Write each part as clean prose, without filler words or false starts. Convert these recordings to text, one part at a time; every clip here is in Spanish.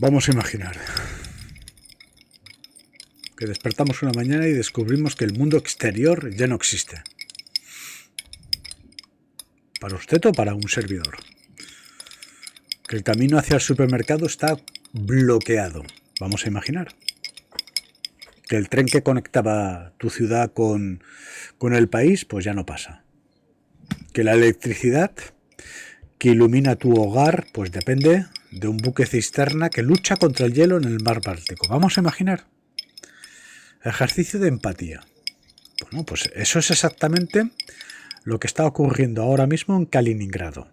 Vamos a imaginar que despertamos una mañana y descubrimos que el mundo exterior ya no existe. Para usted o para un servidor. Que el camino hacia el supermercado está bloqueado. Vamos a imaginar. Que el tren que conectaba tu ciudad con el país, pues ya no pasa. Que la electricidad que ilumina tu hogar, pues depende de un buque cisterna que lucha contra el hielo en el mar Báltico. Vamos a imaginar. Ejercicio de empatía. Bueno, pues eso es exactamente lo que está ocurriendo ahora mismo en Kaliningrado.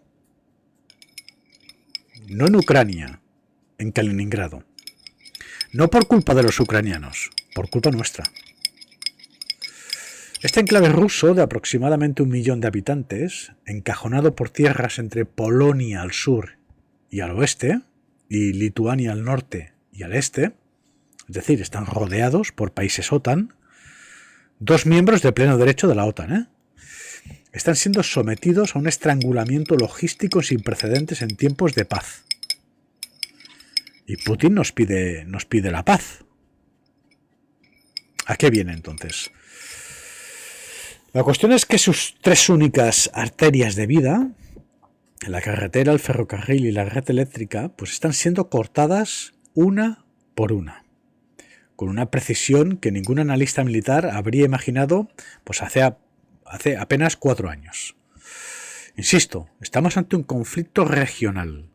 No en Ucrania, en Kaliningrado. No por culpa de los ucranianos, por culpa nuestra. Este enclave ruso de aproximadamente 1 millón de habitantes, encajonado por tierras entre Polonia al sur y al oeste, y Lituania al norte y al este, es decir, están rodeados por países OTAN, 2 miembros de pleno derecho de la OTAN, están siendo sometidos a un estrangulamiento logístico sin precedentes en tiempos de paz. Y Putin nos pide la paz. ¿A qué viene entonces? La cuestión es que sus 3 únicas arterias de vida, la carretera, el ferrocarril y la red eléctrica, pues están siendo cortadas una por una, con una precisión que ningún analista militar habría imaginado pues hace apenas 4 años. Insisto, estamos ante un conflicto regional.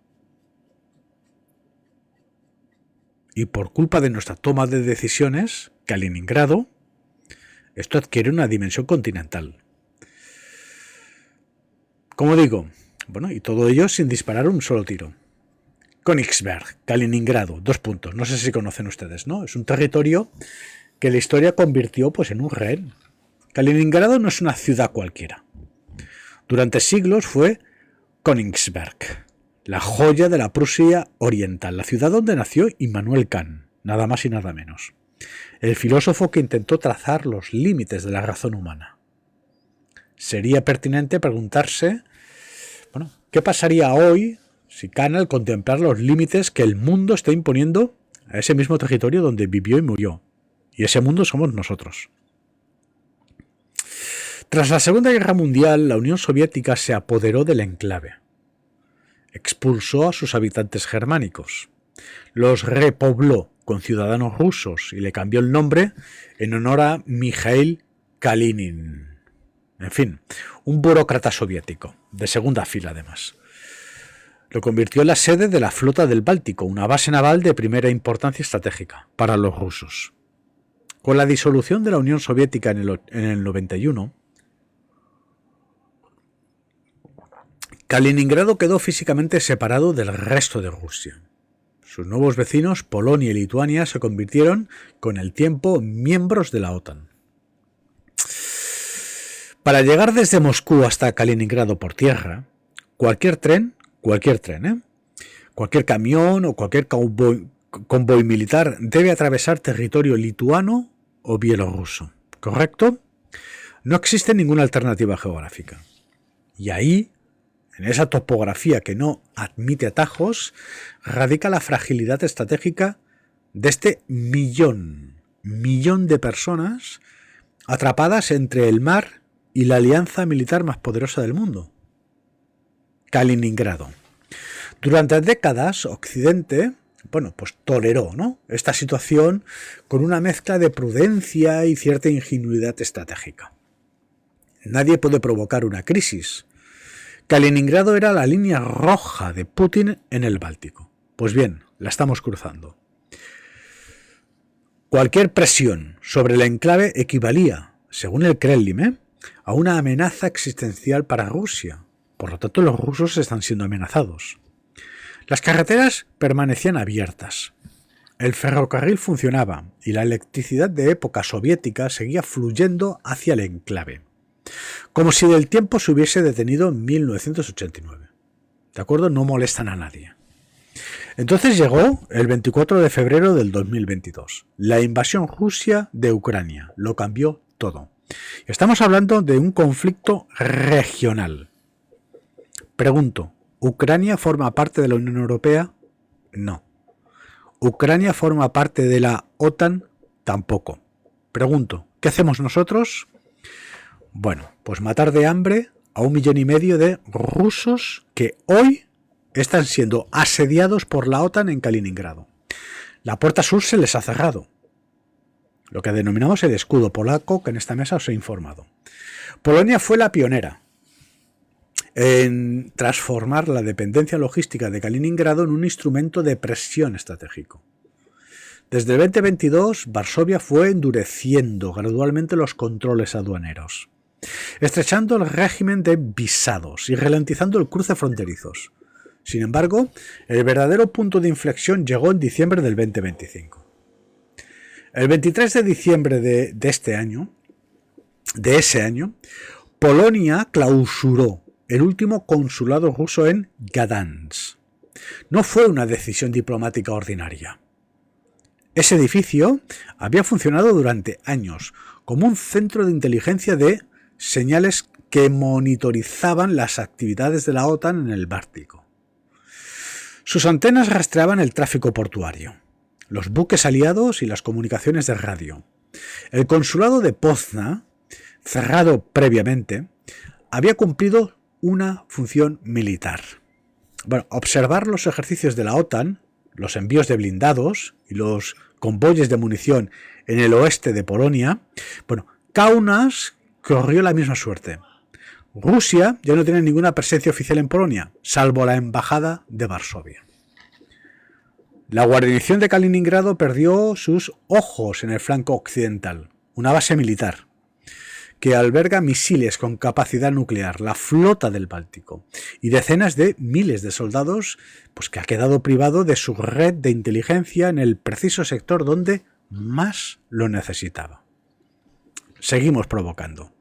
Y por culpa de nuestra toma de decisiones, Kaliningrado, esto adquiere una dimensión continental. Como digo, bueno, y todo ello sin disparar un solo tiro. Königsberg, Kaliningrado, 2 puntos. No sé si conocen ustedes, ¿no? Es un territorio que la historia convirtió pues en un rehén. Kaliningrado no es una ciudad cualquiera. Durante siglos fue Königsberg, la joya de la Prusia oriental, la ciudad donde nació Immanuel Kant, nada más y nada menos. El filósofo que intentó trazar los límites de la razón humana. Sería pertinente preguntarse, bueno, ¿qué pasaría hoy si Kant, al contemplar los límites que el mundo está imponiendo a ese mismo territorio donde vivió y murió? Y ese mundo somos nosotros. Tras la Segunda Guerra Mundial, la Unión Soviética se apoderó del enclave. Expulsó a sus habitantes germánicos. Los repobló con ciudadanos rusos y le cambió el nombre en honor a Mikhail Kalinin. En fin, un burócrata soviético, de segunda fila además. Lo convirtió en la sede de la flota del Báltico, una base naval de primera importancia estratégica para los rusos. Con la disolución de la Unión Soviética en el 91, Kaliningrado quedó físicamente separado del resto de Rusia. Sus nuevos vecinos, Polonia y Lituania, se convirtieron con el tiempo en miembros de la OTAN. Para llegar desde Moscú hasta Kaliningrado por tierra, cualquier camión o cualquier convoy militar debe atravesar territorio lituano o bielorruso, ¿correcto? No existe ninguna alternativa geográfica. Y ahí, en esa topografía que no admite atajos, radica la fragilidad estratégica de este millón de personas atrapadas entre el mar y la alianza militar más poderosa del mundo, Kaliningrado. Durante décadas, Occidente, pues toleró, ¿no?, esta situación con una mezcla de prudencia y cierta ingenuidad estratégica. Nadie puede provocar una crisis. Kaliningrado era la línea roja de Putin en el Báltico. Pues bien, la estamos cruzando. Cualquier presión sobre el enclave equivalía, según el Kremlin, a una amenaza existencial para Rusia. Por lo tanto, los rusos están siendo amenazados. Las carreteras permanecían abiertas. El ferrocarril funcionaba y la electricidad de época soviética seguía fluyendo hacia el enclave, como si el tiempo se hubiese detenido en 1989. ¿De acuerdo? No molestan a nadie. Entonces llegó el 24 de febrero del 2022. La invasión rusa de Ucrania lo cambió todo. Estamos hablando de un conflicto regional. Pregunto, ¿Ucrania forma parte de la Unión Europea? No. ¿Ucrania forma parte de la OTAN? Tampoco. Pregunto, ¿qué hacemos nosotros? Bueno, pues matar de hambre a 1,5 millones de rusos que hoy están siendo asediados por la OTAN en Kaliningrado. La puerta sur se les ha cerrado. Lo que denominamos el escudo polaco, que en esta mesa os he informado. Polonia fue la pionera en transformar la dependencia logística de Kaliningrado en un instrumento de presión estratégico. Desde el 2022, Varsovia fue endureciendo gradualmente los controles aduaneros, estrechando el régimen de visados y ralentizando el cruce fronterizos. Sin embargo, el verdadero punto de inflexión llegó en diciembre del 2025. El 23 de diciembre de ese año, Polonia clausuró el último consulado ruso en Gdansk. No fue una decisión diplomática ordinaria. Ese edificio había funcionado durante años como un centro de inteligencia de señales que monitorizaban las actividades de la OTAN en el Báltico. Sus antenas rastreaban el tráfico portuario, los buques aliados y las comunicaciones de radio. El consulado de Poznan, cerrado previamente, había cumplido una función militar. Bueno, observar los ejercicios de la OTAN, los envíos de blindados y los convoyes de munición en el oeste de Polonia, bueno, Kaunas corrió la misma suerte. Rusia ya no tiene ninguna presencia oficial en Polonia, salvo la embajada de Varsovia. La guarnición de Kaliningrado perdió sus ojos en el flanco occidental, una base militar que alberga misiles con capacidad nuclear, la flota del Báltico, y decenas de miles de soldados, pues que ha quedado privado de su red de inteligencia en el preciso sector donde más lo necesitaba. Seguimos provocando.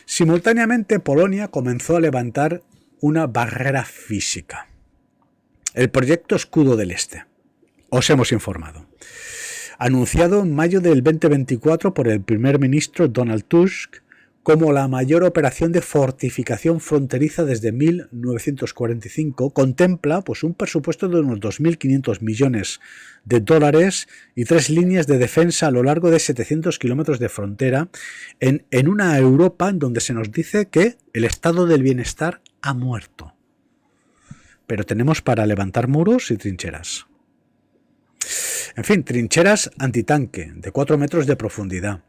Simultáneamente, Polonia comenzó a levantar una barrera física. El proyecto Escudo del Este. Os hemos informado. Anunciado en mayo del 2024 por el primer ministro Donald Tusk como la mayor operación de fortificación fronteriza desde 1945, contempla pues, un presupuesto de unos 2.500 millones de dólares y 3 líneas de defensa a lo largo de 700 kilómetros de frontera en una Europa en donde se nos dice que el estado del bienestar ha muerto. Pero tenemos para levantar muros y trincheras. En fin, trincheras antitanque de 4 metros de profundidad,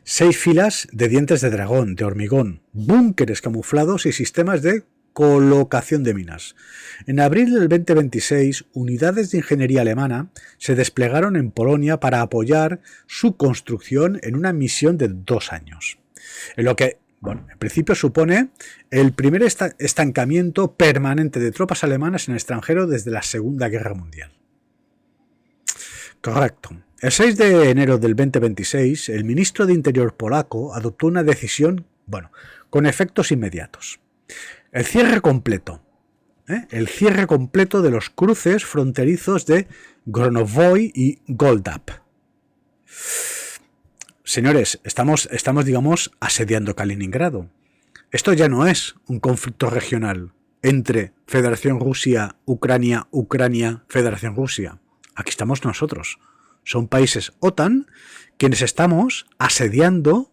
6 filas de dientes de dragón, de hormigón, búnkeres camuflados y sistemas de colocación de minas. En abril del 2026, unidades de ingeniería alemana se desplegaron en Polonia para apoyar su construcción en una misión de 2 años. En lo que, bueno, en principio supone el primer estancamiento permanente de tropas alemanas en el extranjero desde la Segunda Guerra Mundial. Correcto. El 6 de enero del 2026, el ministro de Interior polaco adoptó una decisión, bueno, con efectos inmediatos. El cierre completo de los cruces fronterizos de Gronowoy y Goldap. Señores, estamos, digamos, asediando Kaliningrado. Esto ya no es un conflicto regional entre Federación Rusia, Ucrania, Federación Rusia. Aquí estamos nosotros. Son países OTAN quienes estamos asediando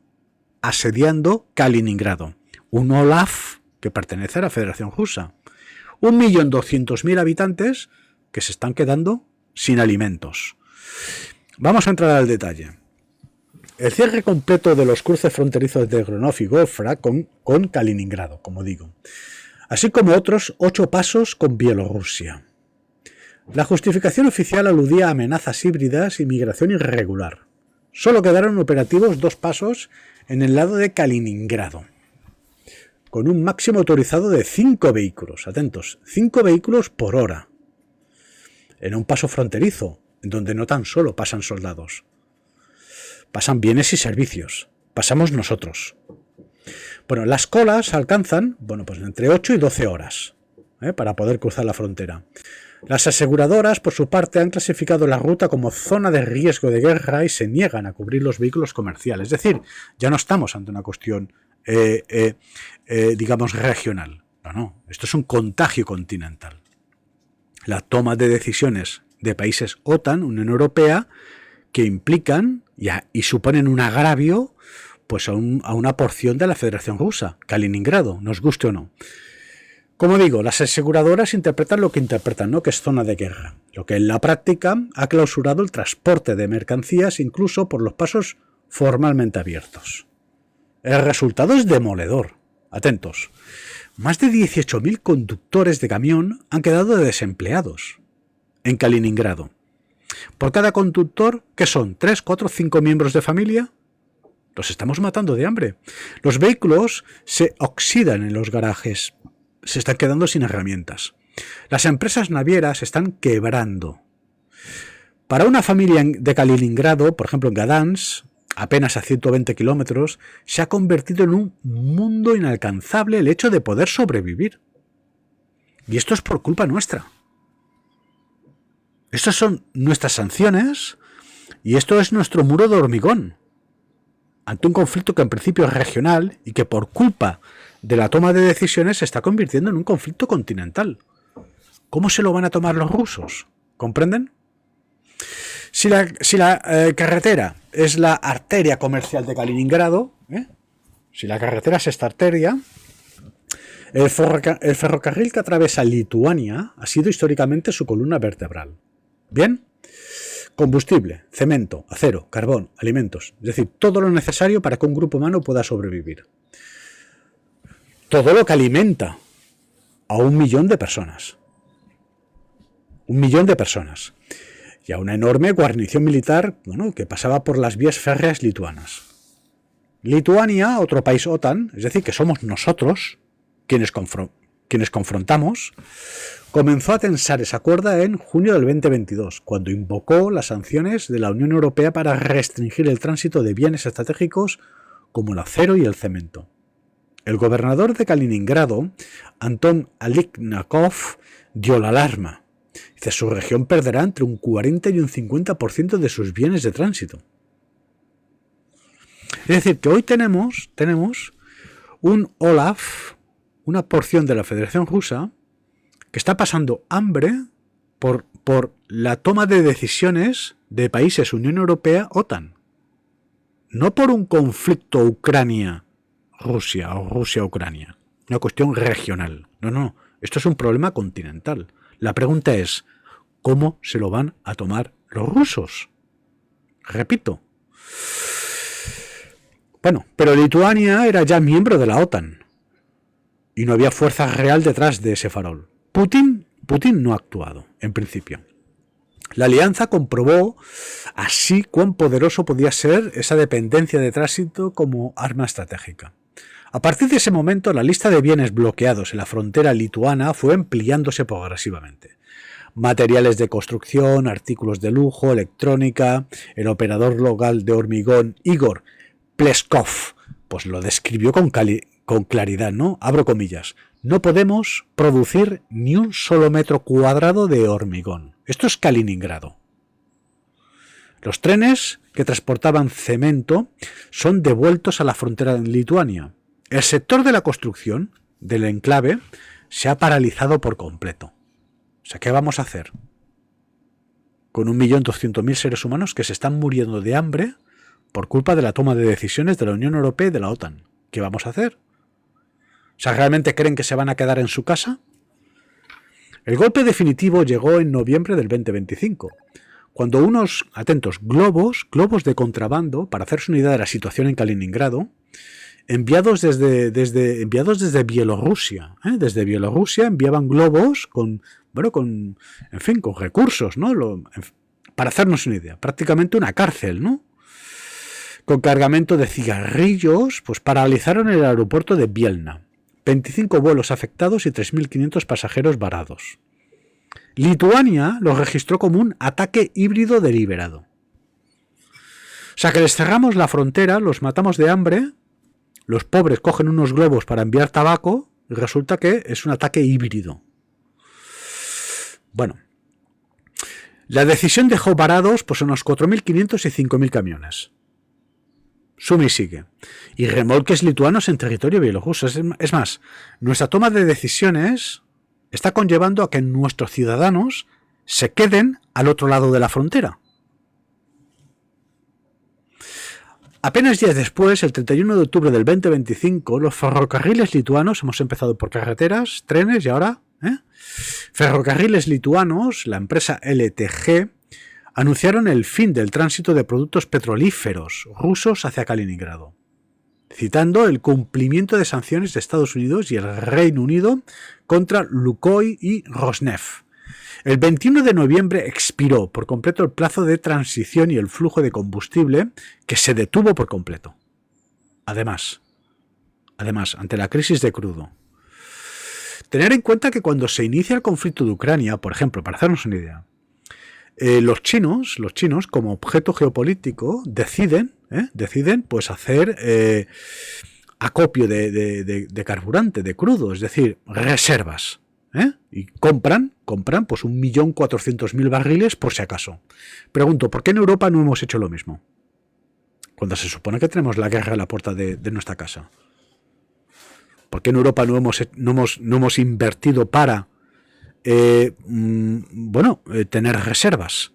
Kaliningrado. Un OLAF que pertenece a la Federación Rusa. 1.200.000 habitantes que se están quedando sin alimentos. Vamos a entrar al detalle. El cierre completo de los cruces fronterizos de Gronov y Gofra con Kaliningrado, como digo. Así como otros 8 pasos con Bielorrusia. La justificación oficial aludía a amenazas híbridas y migración irregular. Solo quedaron operativos 2 pasos en el lado de Kaliningrado, con un máximo autorizado de 5 vehículos. Atentos, 5 vehículos por hora. En un paso fronterizo, en donde no tan solo pasan soldados. Pasan bienes y servicios. Pasamos nosotros. Bueno, las colas alcanzan, bueno, pues entre 8 y 12 horas para poder cruzar la frontera. Las aseguradoras, por su parte, han clasificado la ruta como zona de riesgo de guerra y se niegan a cubrir los vehículos comerciales. Es decir, ya no estamos ante una cuestión, digamos, regional. No, esto es un contagio continental. La toma de decisiones de países OTAN, Unión Europea, que implican y suponen un agravio pues a una porción de la Federación Rusa, Kaliningrado, nos guste o no. Como digo, las aseguradoras interpretan lo que interpretan, ¿no? Que es zona de guerra, lo que en la práctica ha clausurado el transporte de mercancías incluso por los pasos formalmente abiertos. El resultado es demoledor. Atentos. Más de 18.000 conductores de camión han quedado desempleados en Kaliningrado. Por cada conductor, ¿qué son? ¿3, 4, 5 miembros de familia? Los estamos matando de hambre. Los vehículos se oxidan en los garajes. Se están quedando sin herramientas. Las empresas navieras están quebrando. Para una familia de Kaliningrado, por ejemplo en Gdansk, apenas a 120 kilómetros, se ha convertido en un mundo inalcanzable el hecho de poder sobrevivir. Y esto es por culpa nuestra. Estas son nuestras sanciones y esto es nuestro muro de hormigón ante un conflicto que en principio es regional y que por culpa de la toma de decisiones se está convirtiendo en un conflicto continental. ¿Cómo se lo van a tomar los rusos? ¿Comprenden? Si la carretera es la arteria comercial de Kaliningrado, si la carretera es esta arteria, el ferrocarril que atraviesa Lituania ha sido históricamente su columna vertebral. ¿Bien? Combustible, cemento, acero, carbón, alimentos, es decir, todo lo necesario para que un grupo humano pueda sobrevivir. Todo lo que alimenta a 1 millón de personas. 1 millón de personas. Y a una enorme guarnición militar, bueno, que pasaba por las vías férreas lituanas. Lituania, otro país OTAN, es decir, que somos nosotros quienes confrontamos, comenzó a tensar esa cuerda en junio del 2022, cuando invocó las sanciones de la Unión Europea para restringir el tránsito de bienes estratégicos como el acero y el cemento. El gobernador de Kaliningrado, Anton Aliknakov, dio la alarma. Dice, su región perderá entre un 40 y un 50% de sus bienes de tránsito. Es decir, que hoy tenemos un Olaf, una porción de la Federación Rusa, que está pasando hambre por la toma de decisiones de países Unión Europea, OTAN. No por un conflicto Ucrania-Rusia o Rusia-Ucrania. Una cuestión regional. No. Esto es un problema continental. La pregunta es, ¿cómo se lo van a tomar los rusos? Repito. Bueno, pero Lituania era ya miembro de la OTAN. Y no había fuerza real detrás de ese farol. Putin no ha actuado, en principio. La alianza comprobó así cuán poderoso podía ser esa dependencia de tránsito como arma estratégica. A partir de ese momento, la lista de bienes bloqueados en la frontera lituana fue ampliándose progresivamente. Materiales de construcción, artículos de lujo, electrónica. El operador local de hormigón, Igor Pleskov, pues lo describió con claridad, ¿no? Abro comillas. No podemos producir ni un solo metro cuadrado de hormigón. Esto es Kaliningrado. Los trenes que transportaban cemento son devueltos a la frontera en Lituania. El sector de la construcción del enclave se ha paralizado por completo. O sea, ¿qué vamos a hacer? Con 1.200.000 seres humanos que se están muriendo de hambre por culpa de la toma de decisiones de la Unión Europea y de la OTAN. ¿Qué vamos a hacer? O sea, ¿realmente creen que se van a quedar en su casa? El golpe definitivo llegó en noviembre del 2025, cuando unos, atentos, globos de contrabando, para hacerse una idea de la situación en Kaliningrado, enviados desde Bielorrusia. Desde Bielorrusia enviaban globos con recursos, ¿no? Para hacernos una idea, prácticamente una cárcel, ¿no? Con cargamento de cigarrillos, pues paralizaron el aeropuerto de Bielna. 25 vuelos afectados y 3.500 pasajeros varados. Lituania lo registró como un ataque híbrido deliberado. O sea que les cerramos la frontera, los matamos de hambre, los pobres cogen unos globos para enviar tabaco y resulta que es un ataque híbrido. Bueno, la decisión dejó varados pues unos 4.500 y 5.000 camiones. Suma y sigue. Y remolques lituanos en territorio bielorruso. Es más, nuestra toma de decisiones está conllevando a que nuestros ciudadanos se queden al otro lado de la frontera. Apenas días después, el 31 de octubre del 2025, los ferrocarriles lituanos, hemos empezado por carreteras, trenes y ahora ferrocarriles lituanos, la empresa LTG, anunciaron el fin del tránsito de productos petrolíferos rusos hacia Kaliningrado, citando el cumplimiento de sanciones de Estados Unidos y el Reino Unido contra Lukoil y Rosneft. El 21 de noviembre expiró por completo el plazo de transición y el flujo de combustible, que se detuvo por completo. Además, ante la crisis de crudo, tener en cuenta que cuando se inicia el conflicto de Ucrania, por ejemplo, para hacernos una idea, los chinos, como objeto geopolítico, deciden pues hacer acopio de carburante, de crudo, es decir, reservas. Y compran pues 1.400.000 barriles por si acaso. Pregunto, ¿por qué en Europa no hemos hecho lo mismo? Cuando se supone que tenemos la guerra a la puerta de nuestra casa. ¿Por qué en Europa no hemos invertido para tener reservas?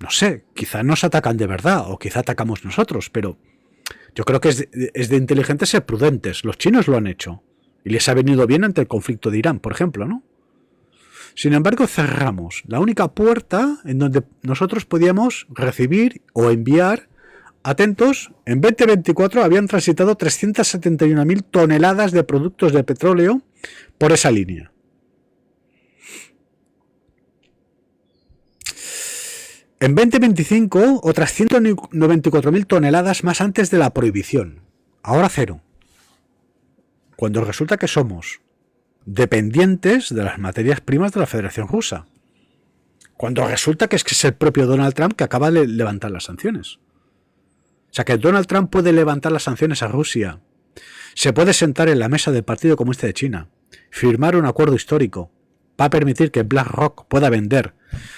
No sé, quizá nos atacan de verdad o quizá atacamos nosotros, pero yo creo que es de inteligentes ser prudentes. Los chinos lo han hecho y les ha venido bien ante el conflicto de Irán, por ejemplo, ¿no? Sin embargo, cerramos la única puerta en donde nosotros podíamos recibir o enviar. Atentos, en 2024 habían transitado 371.000 toneladas de productos de petróleo por esa línea. En 2025, otras 194.000 toneladas más antes de la prohibición. Ahora cero. Cuando resulta que somos dependientes de las materias primas de la Federación Rusa. Cuando resulta que es el propio Donald Trump que acaba de levantar las sanciones. O sea, que Donald Trump puede levantar las sanciones a Rusia, se puede sentar en la mesa del Partido Comunista de China, firmar un acuerdo histórico, va a permitir que BlackRock pueda vender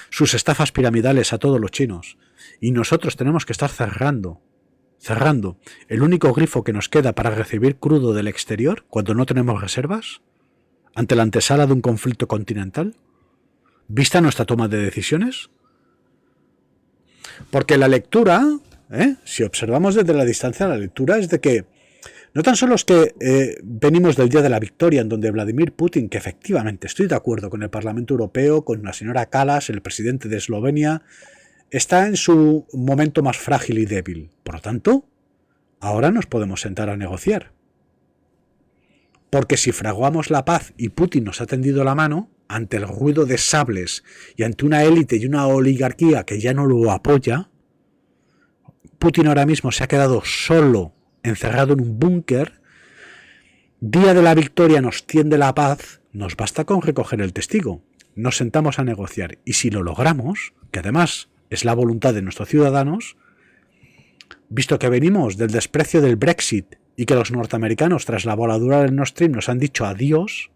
sus estafas piramidales a todos los chinos, y nosotros tenemos que estar cerrando el único grifo que nos queda para recibir crudo del exterior cuando no tenemos reservas, ante la antesala de un conflicto continental, vista nuestra toma de decisiones. Porque la lectura, si observamos desde la distancia, la lectura es de que no tan solo es que venimos del día de la victoria, en donde Vladimir Putin, que efectivamente estoy de acuerdo con el Parlamento Europeo, con la señora Kallas, el presidente de Eslovenia, está en su momento más frágil y débil. Por lo tanto, ahora nos podemos sentar a negociar. Porque si fraguamos la paz y Putin nos ha tendido la mano, ante el ruido de sables y ante una élite y una oligarquía que ya no lo apoya, Putin ahora mismo se ha quedado solo, encerrado en un búnker. Día de la victoria nos tiende la paz, nos basta con recoger el testigo. Nos sentamos a negociar y si lo logramos, que además es la voluntad de nuestros ciudadanos, visto que venimos del desprecio del Brexit y que los norteamericanos tras la voladura del Nord Stream nos han dicho adiós,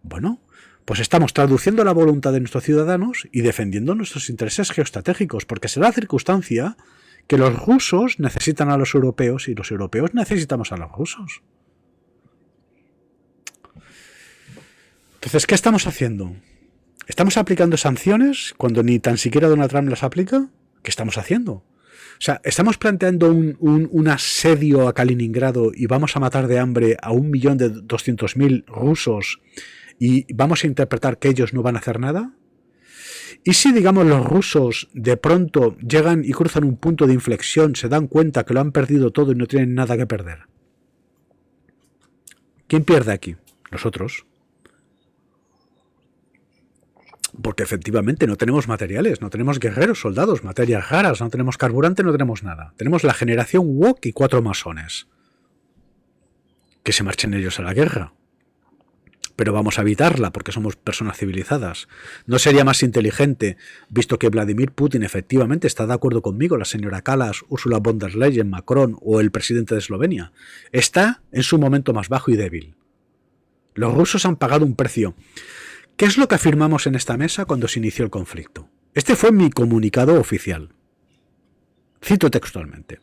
bueno, pues estamos traduciendo la voluntad de nuestros ciudadanos y defendiendo nuestros intereses geoestratégicos, porque será circunstancia que los rusos necesitan a los europeos y los europeos necesitamos a los rusos. Entonces, ¿qué estamos haciendo? ¿Estamos aplicando sanciones cuando ni tan siquiera Donald Trump las aplica? ¿Qué estamos haciendo? O sea, ¿estamos planteando un asedio a Kaliningrado y vamos a matar de hambre a 1.200.000 rusos y vamos a interpretar que ellos no van a hacer nada? ¿Y si, digamos, los rusos de pronto llegan y cruzan un punto de inflexión, se dan cuenta que lo han perdido todo y no tienen nada que perder? ¿Quién pierde aquí? Nosotros. Porque efectivamente no tenemos materiales, no tenemos guerreros, soldados, materias raras, no tenemos carburante, no tenemos nada. Tenemos la generación Wok y 4 masones. Que se marchen ellos a la guerra. Pero vamos a evitarla porque somos personas civilizadas. ¿No sería más inteligente, visto que Vladimir Putin efectivamente está de acuerdo conmigo, la señora Kallas, Ursula von der Leyen, Macron o el presidente de Eslovenia? Está en su momento más bajo y débil. Los rusos han pagado un precio. ¿Qué es lo que afirmamos en esta mesa cuando se inició el conflicto? Este fue mi comunicado oficial. Cito textualmente.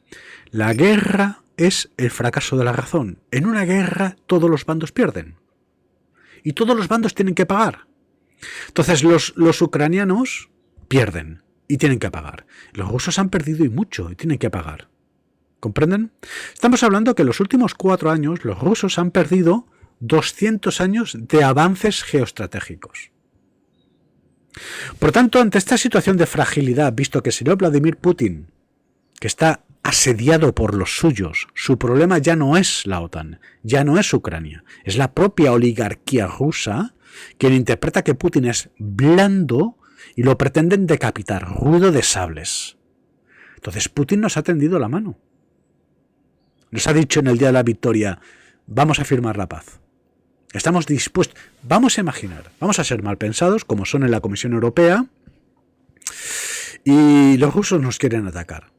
La guerra es el fracaso de la razón. En una guerra todos los bandos pierden. Y todos los bandos tienen que pagar. Entonces los ucranianos pierden y tienen que pagar. Los rusos han perdido y mucho y tienen que pagar. ¿Comprenden? Estamos hablando que en los últimos 4 años los rusos han perdido 200 años de avances geoestratégicos. Por tanto, ante esta situación de fragilidad, visto que el señor Vladimir Putin, que está asediado por los suyos, su problema ya no es la OTAN, ya no es Ucrania, es la propia oligarquía rusa quien interpreta que Putin es blando y lo pretenden decapitar, ruido de sables. Entonces Putin nos ha tendido la mano. Nos ha dicho en el día de la victoria, vamos a firmar la paz. Estamos dispuestos, vamos a imaginar, vamos a ser mal pensados, como son en la Comisión Europea, y los rusos nos quieren atacar.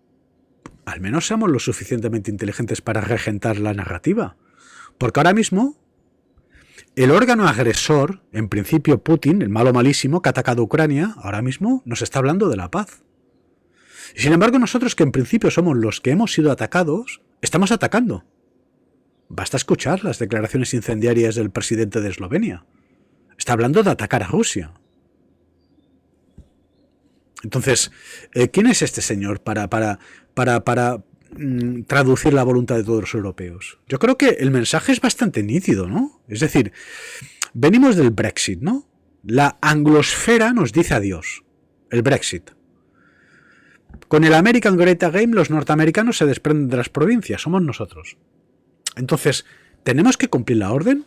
Al menos seamos lo suficientemente inteligentes para regentar la narrativa. Porque ahora mismo, el órgano agresor, en principio Putin, el malo malísimo que ha atacado a Ucrania, ahora mismo nos está hablando de la paz. Y sin embargo, nosotros que en principio somos los que hemos sido atacados, estamos atacando. Basta escuchar las declaraciones incendiarias del presidente de Eslovenia. Está hablando de atacar a Rusia. Entonces, ¿quién es este señor para traducir la voluntad de todos los europeos? Yo creo que el mensaje es bastante nítido, ¿no? Es decir, venimos del Brexit, ¿no? La anglosfera nos dice adiós. El Brexit. Con el American Great Game, los norteamericanos se desprenden de las provincias, somos nosotros. Entonces, ¿tenemos que cumplir la orden?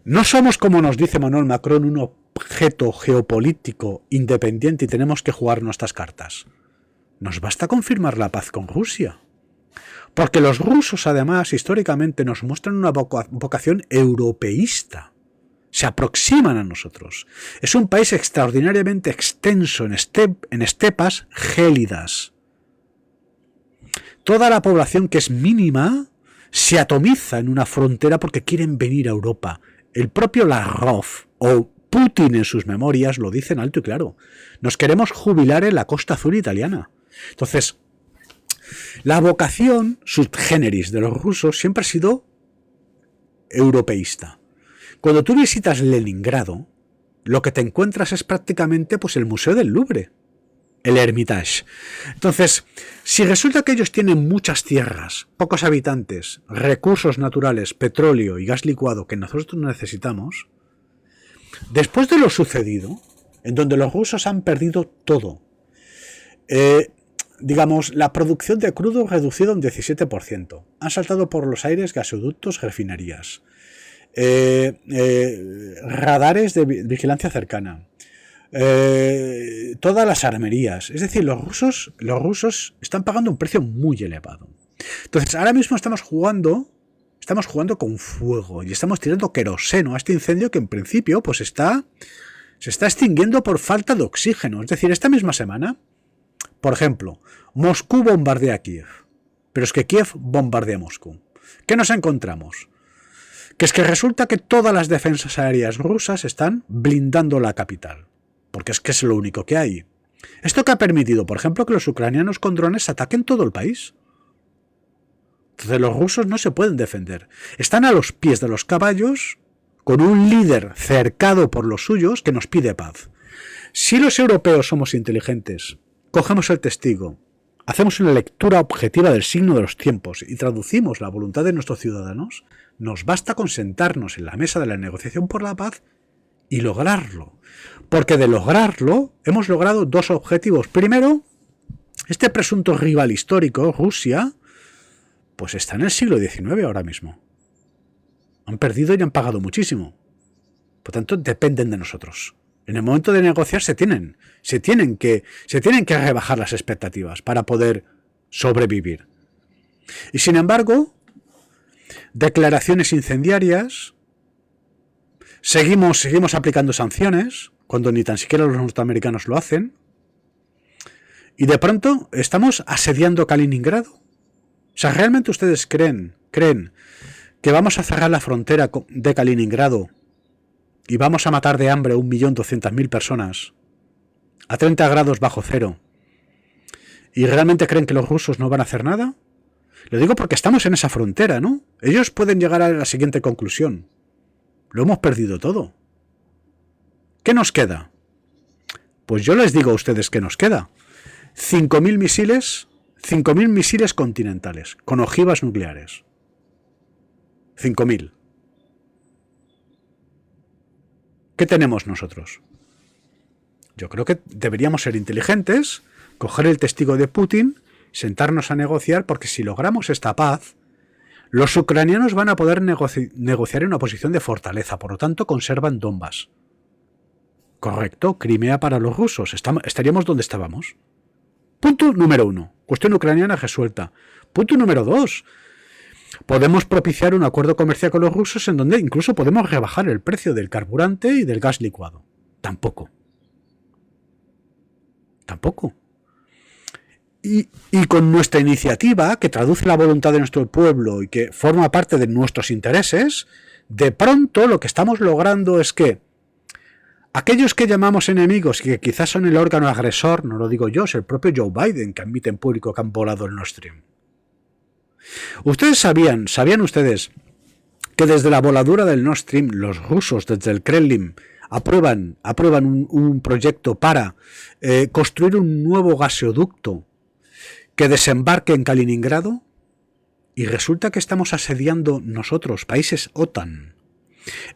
No somos, como nos dice Emmanuel Macron, un objeto geopolítico independiente y tenemos que jugar nuestras cartas. Nos basta confirmar la paz con Rusia. Porque los rusos, además, históricamente nos muestran una vocación europeísta. Se aproximan a nosotros. Es un país extraordinariamente extenso en estepas gélidas. Toda la población que es mínima se atomiza en una frontera porque quieren venir a Europa. El propio Lavrov o Putin en sus memorias lo dicen alto y claro. Nos queremos jubilar en la Costa Azul italiana. Entonces, la vocación sub generis de los rusos siempre ha sido europeísta. Cuando tú visitas Leningrado, lo que te encuentras es prácticamente pues, el Museo del Louvre, el Hermitage. Entonces, si resulta que ellos tienen muchas tierras, pocos habitantes, recursos naturales, petróleo y gas licuado que nosotros necesitamos, después de lo sucedido, en donde los rusos han perdido todo, digamos, la producción de crudo reducida un 17%, han saltado por los aires gasoductos, refinerías, radares de vigilancia cercana, todas las armerías. Es decir, los rusos están pagando un precio muy elevado. Entonces, ahora mismo estamos jugando con fuego y estamos tirando queroseno a este incendio que en principio pues se está extinguiendo por falta de oxígeno. Es decir, esta misma semana, por ejemplo, Moscú bombardea a Kiev, pero es que Kiev bombardea a Moscú. ¿Qué nos encontramos? Que es que resulta que todas las defensas aéreas rusas están blindando la capital, porque es que es lo único que hay. Esto que ha permitido, por ejemplo, que los ucranianos con drones ataquen todo el país. Entonces los rusos no se pueden defender. Están a los pies de los caballos con un líder cercado por los suyos que nos pide paz. Si los europeos somos inteligentes, cogemos el testigo, hacemos una lectura objetiva del signo de los tiempos y traducimos la voluntad de nuestros ciudadanos, nos basta con sentarnos en la mesa de la negociación por la paz y lograrlo. Porque de lograrlo hemos logrado dos objetivos. Primero, este presunto rival histórico, Rusia, pues está en el siglo XIX ahora mismo. Han perdido y han pagado muchísimo. Por tanto, dependen de nosotros. En el momento de negociar se tienen que rebajar las expectativas para poder sobrevivir. Y sin embargo, declaraciones incendiarias, seguimos aplicando sanciones, cuando ni tan siquiera los norteamericanos lo hacen, y de pronto estamos asediando Kaliningrado. O sea, ¿realmente ustedes creen que vamos a cerrar la frontera de Kaliningrado y vamos a matar de hambre a 1.200.000 personas a 30 grados bajo cero? ¿Y realmente creen que los rusos no van a hacer nada? Lo digo porque estamos en esa frontera, ¿no? Ellos pueden llegar a la siguiente conclusión. Lo hemos perdido todo. ¿Qué nos queda? Pues yo les digo a ustedes qué nos queda. 5.000 misiles continentales con ojivas nucleares. 5.000. ¿Qué tenemos nosotros? Yo creo que deberíamos ser inteligentes, coger el testigo de Putin, sentarnos a negociar, porque si logramos esta paz, los ucranianos van a poder negociar en una posición de fortaleza, por lo tanto conservan Donbass. Correcto, Crimea para los rusos, estaríamos donde estábamos. Punto número 1, cuestión ucraniana resuelta. Punto número 2, podemos propiciar un acuerdo comercial con los rusos en donde incluso podemos rebajar el precio del carburante y del gas licuado. Tampoco. Y con nuestra iniciativa, que traduce la voluntad de nuestro pueblo y que forma parte de nuestros intereses, de pronto lo que estamos logrando es que aquellos que llamamos enemigos y que quizás son el órgano agresor, no lo digo yo, es el propio Joe Biden que admite en público que han volado el Nord Stream. Ustedes sabían ustedes que desde la voladura del Nord Stream los rusos desde el Kremlin aprueban un proyecto para construir un nuevo gasoducto que desembarque en Kaliningrado, y resulta que estamos asediando nosotros, países OTAN,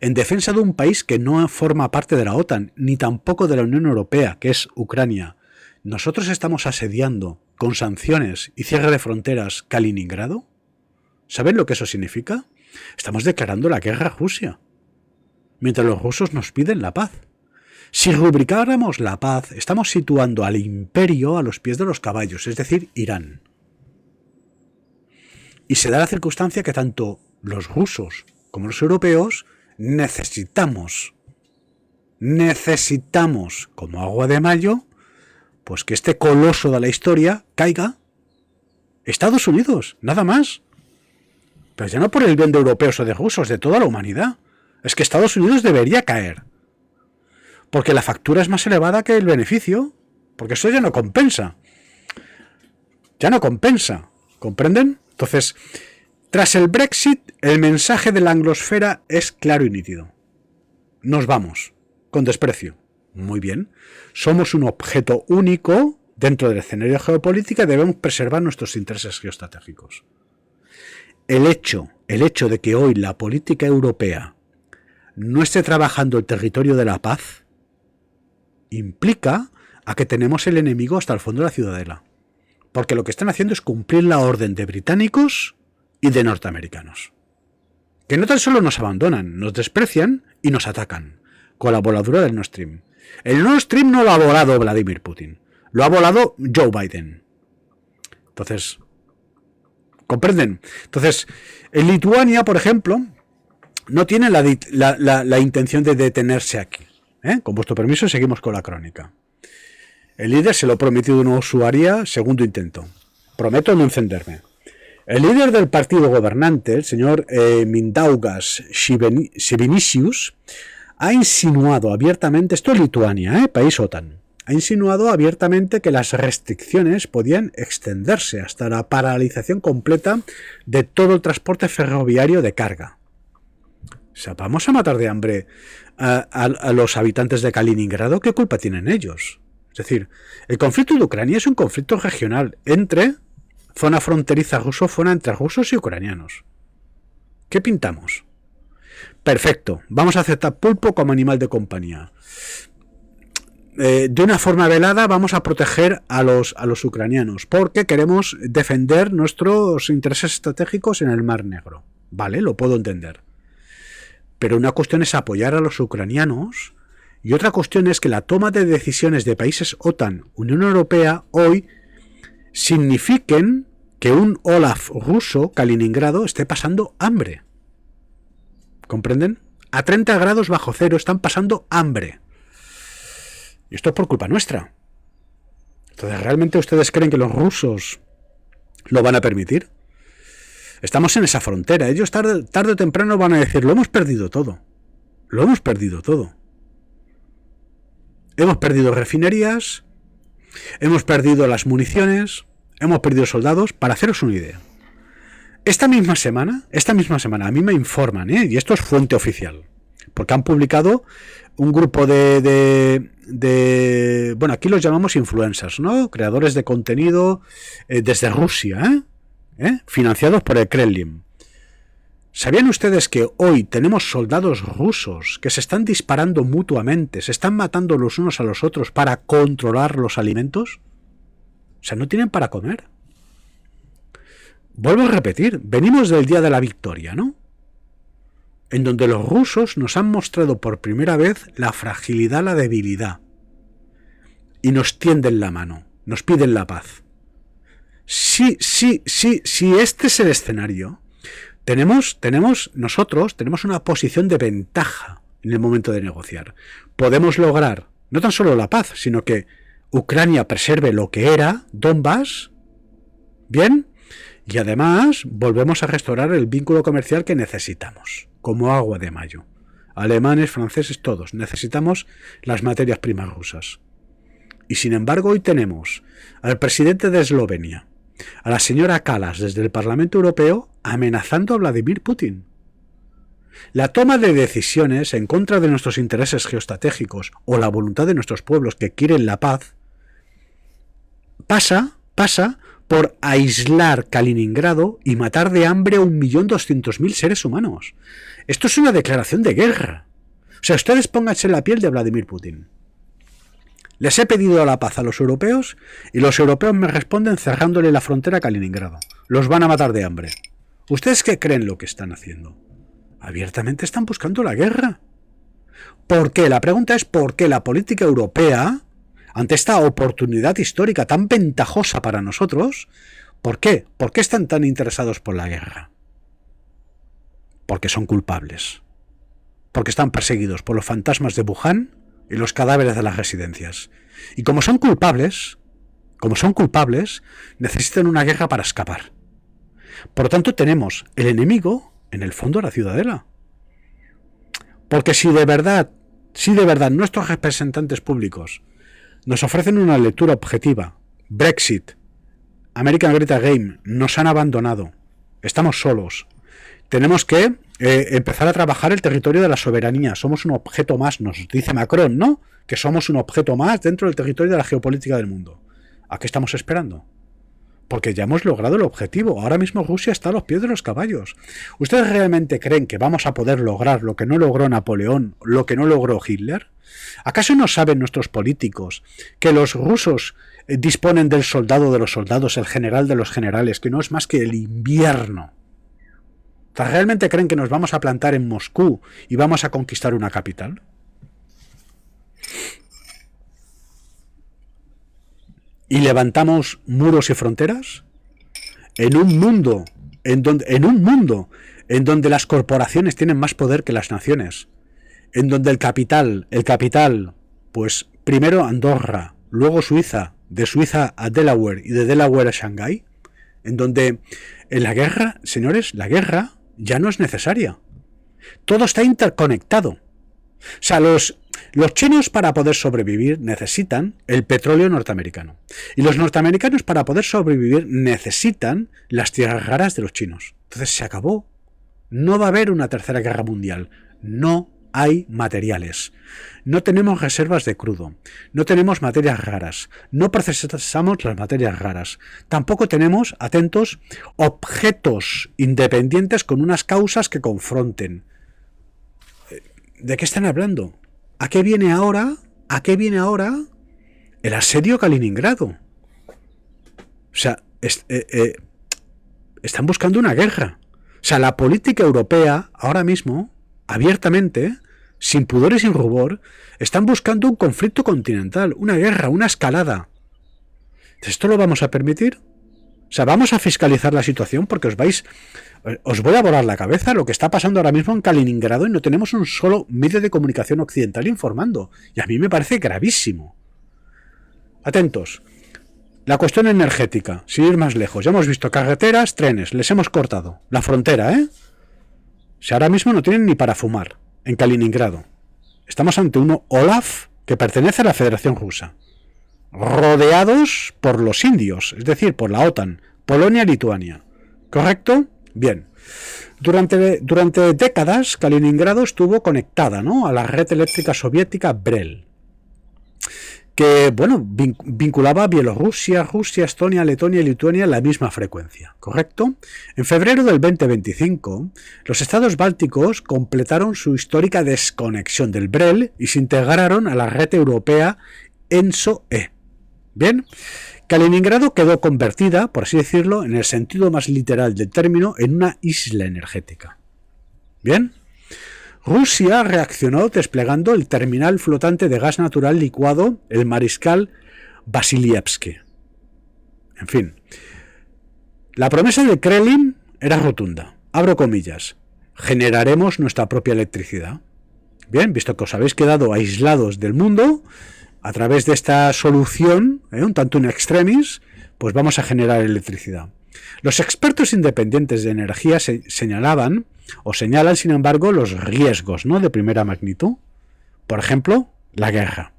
en defensa de un país que no forma parte de la OTAN, ni tampoco de la Unión Europea, que es Ucrania. Nosotros estamos asediando con sanciones y cierre de fronteras Kaliningrado. ¿Saben lo que eso significa? Estamos declarando la guerra a Rusia, mientras los rusos nos piden la paz. Si rubricáramos la paz, estamos situando al imperio a los pies de los caballos, es decir, Irán. Y se da la circunstancia que tanto los rusos como los europeos necesitamos, como agua de mayo, pues que este coloso de la historia caiga. Estados Unidos, nada más. Pero ya no por el bien de europeos o de rusos, de toda la humanidad. Es que Estados Unidos debería caer. Porque la factura es más elevada que el beneficio. Porque eso ya no compensa. ¿Comprenden? Entonces, tras el Brexit, el mensaje de la anglosfera es claro y nítido. Nos vamos, con desprecio. Muy bien. Somos un objeto único dentro del escenario geopolítico y debemos preservar nuestros intereses geoestratégicos. El hecho de que hoy la política europea no esté trabajando el territorio de la paz implica a que tenemos el enemigo hasta el fondo de la ciudadela. Porque lo que están haciendo es cumplir la orden de británicos y de norteamericanos. Que no tan solo nos abandonan, nos desprecian y nos atacan con la voladura del Nord Stream. El Nord Stream no lo ha volado Vladimir Putin, lo ha volado Joe Biden. Entonces, ¿comprenden? Entonces, en Lituania, por ejemplo, no tiene la intención de detenerse aquí. Con vuestro permiso, seguimos con la crónica. El líder se lo prometió de una usuaria, segundo intento. Prometo no encenderme. El líder del partido gobernante, el señor Mindaugas Ševinicius, ha insinuado abiertamente, esto es Lituania, país OTAN, ha insinuado abiertamente que las restricciones podían extenderse hasta la paralización completa de todo el transporte ferroviario de carga. O sea, ¿vamos a matar de hambre a los habitantes de Kaliningrado? ¿Qué culpa tienen ellos? Es decir, el conflicto de Ucrania es un conflicto regional entre zona fronteriza rusófona entre rusos y ucranianos. ¿Qué pintamos? Perfecto, vamos a aceptar pulpo como animal de compañía. De una forma velada vamos a proteger a los ucranianos porque queremos defender nuestros intereses estratégicos en el Mar Negro. Vale, lo puedo entender. Pero una cuestión es apoyar a los ucranianos y otra cuestión es que la toma de decisiones de países OTAN, Unión Europea, hoy signifiquen que un Olaf ruso, Kaliningrado, esté pasando hambre. ¿Comprenden? A 30 grados bajo cero están pasando hambre. Y esto es por culpa nuestra. Entonces, ¿realmente ustedes creen que los rusos lo van a permitir? Estamos en esa frontera. Ellos tarde o temprano van a decir, lo hemos perdido todo. Lo hemos perdido todo. Hemos perdido refinerías, hemos perdido las municiones, hemos perdido soldados. Para haceros una idea. Esta misma semana, a mí me informan, y esto es fuente oficial, Porque han publicado un grupo bueno, aquí los llamamos influencers, ¿no? Creadores de contenido desde Rusia, financiados por el Kremlin. ¿Sabían ustedes que hoy tenemos soldados rusos que se están disparando mutuamente, se están matando los unos a los otros para controlar los alimentos? O sea, no tienen para comer. Vuelvo a repetir, venimos del día de la victoria, ¿no? En donde los rusos nos han mostrado por primera vez la fragilidad, la debilidad. Y nos tienden la mano, nos piden la paz. Sí, este es el escenario. Nosotros tenemos una posición de ventaja en el momento de negociar. Podemos lograr no tan solo la paz, sino que Ucrania preserve lo que era, Donbass, bien, y además volvemos a restaurar el vínculo comercial que necesitamos, como agua de mayo. Alemanes, franceses, todos necesitamos las materias primas rusas. Y sin embargo hoy tenemos al presidente de Eslovenia, a la señora Kallas desde el Parlamento Europeo amenazando a Vladimir Putin. La toma de decisiones en contra de nuestros intereses geoestratégicos o la voluntad de nuestros pueblos que quieren la paz pasa por aislar Kaliningrado y matar de hambre a 1.200.000 seres humanos. Esto es una declaración de guerra. O sea, ustedes pónganse en la piel de Vladimir Putin. Les he pedido la paz a los europeos y los europeos me responden cerrándole la frontera a Kaliningrado. Los van a matar de hambre. ¿Ustedes qué creen lo que están haciendo? Abiertamente están buscando la guerra. ¿Por qué? La pregunta es ¿por qué la política europea, ante esta oportunidad histórica tan ventajosa para nosotros, ¿por qué? ¿Por qué están tan interesados por la guerra? Porque son culpables. Porque están perseguidos por los fantasmas de Wuhan y los cadáveres de las residencias. Y como son culpables, necesitan una guerra para escapar. Por lo tanto, tenemos el enemigo, en el fondo, la ciudadela. Porque si de verdad nuestros representantes públicos nos ofrecen una lectura objetiva, Brexit, American Great Game, nos han abandonado, estamos solos, tenemos que empezar a trabajar el territorio de la soberanía, somos un objeto más, nos dice Macron, ¿no? Que somos un objeto más dentro del territorio de la geopolítica del mundo. ¿A qué estamos esperando? Porque ya hemos logrado el objetivo. Ahora mismo Rusia está a los pies de los caballos. ¿Ustedes realmente creen que vamos a poder lograr lo que no logró Napoleón, lo que no logró Hitler? ¿Acaso no saben nuestros políticos que los rusos disponen del soldado de los soldados, el general de los generales, que no es más que el invierno? ¿Realmente creen que nos vamos a plantar en Moscú y vamos a conquistar una capital? ¿Y levantamos muros y fronteras? En un mundo en donde las corporaciones tienen más poder que las naciones, en donde el capital, pues primero Andorra, luego Suiza, de Suiza a Delaware y de Delaware a Shanghái, en donde en la guerra, señores, la guerra ya no es necesaria. Todo está interconectado. O sea, los chinos para poder sobrevivir necesitan el petróleo norteamericano. Y los norteamericanos para poder sobrevivir necesitan las tierras raras de los chinos. Entonces se acabó. No va a haber una tercera guerra mundial. No hay materiales. No tenemos reservas de crudo. No tenemos materias raras. No procesamos las materias raras. Tampoco tenemos, atentos, objetos independientes con unas causas que confronten. ¿De qué están hablando? ¿A qué viene ahora el asedio a Kaliningrado? O sea, están buscando una guerra. O sea, la política europea, ahora mismo, abiertamente, sin pudor y sin rubor, están buscando un conflicto continental, una guerra, una escalada. ¿Esto lo vamos a permitir? O sea, vamos a fiscalizar la situación porque os voy a volar la cabeza lo que está pasando ahora mismo en Kaliningrado y no tenemos un solo medio de comunicación occidental informando. Y a mí me parece gravísimo. Atentos. La cuestión energética, sin ir más lejos. Ya hemos visto carreteras, trenes, les hemos cortado. La frontera, ¿eh? O sea, ahora mismo no tienen ni para fumar en Kaliningrado. Estamos ante un Olaf que pertenece a la Federación Rusa. Rodeados por los indios, es decir, por la OTAN, Polonia y Lituania. ¿Correcto? Bien. Durante décadas, Kaliningrado estuvo conectada, ¿no?, a la red eléctrica soviética Brel, que, bueno, vinculaba a Bielorrusia, Rusia, Estonia, Letonia y Lituania en la misma frecuencia, ¿correcto? En febrero del 2025, los estados bálticos completaron su histórica desconexión del Brel y se integraron a la red europea ENSO-E. Bien, Kaliningrado quedó convertida, por así decirlo, en el sentido más literal del término, en una isla energética. Bien, Rusia reaccionó desplegando el terminal flotante de gas natural licuado, el Mariscal Vasilievsky. En fin, la promesa de Kremlin era rotunda. Abro comillas. Generaremos nuestra propia electricidad. Bien, visto que os habéis quedado aislados del mundo, a través de esta solución, un tanto in extremis, pues vamos a generar electricidad. Los expertos independientes de energía señalan, sin embargo, los riesgos, ¿no?, de primera magnitud. Por ejemplo, la guerra.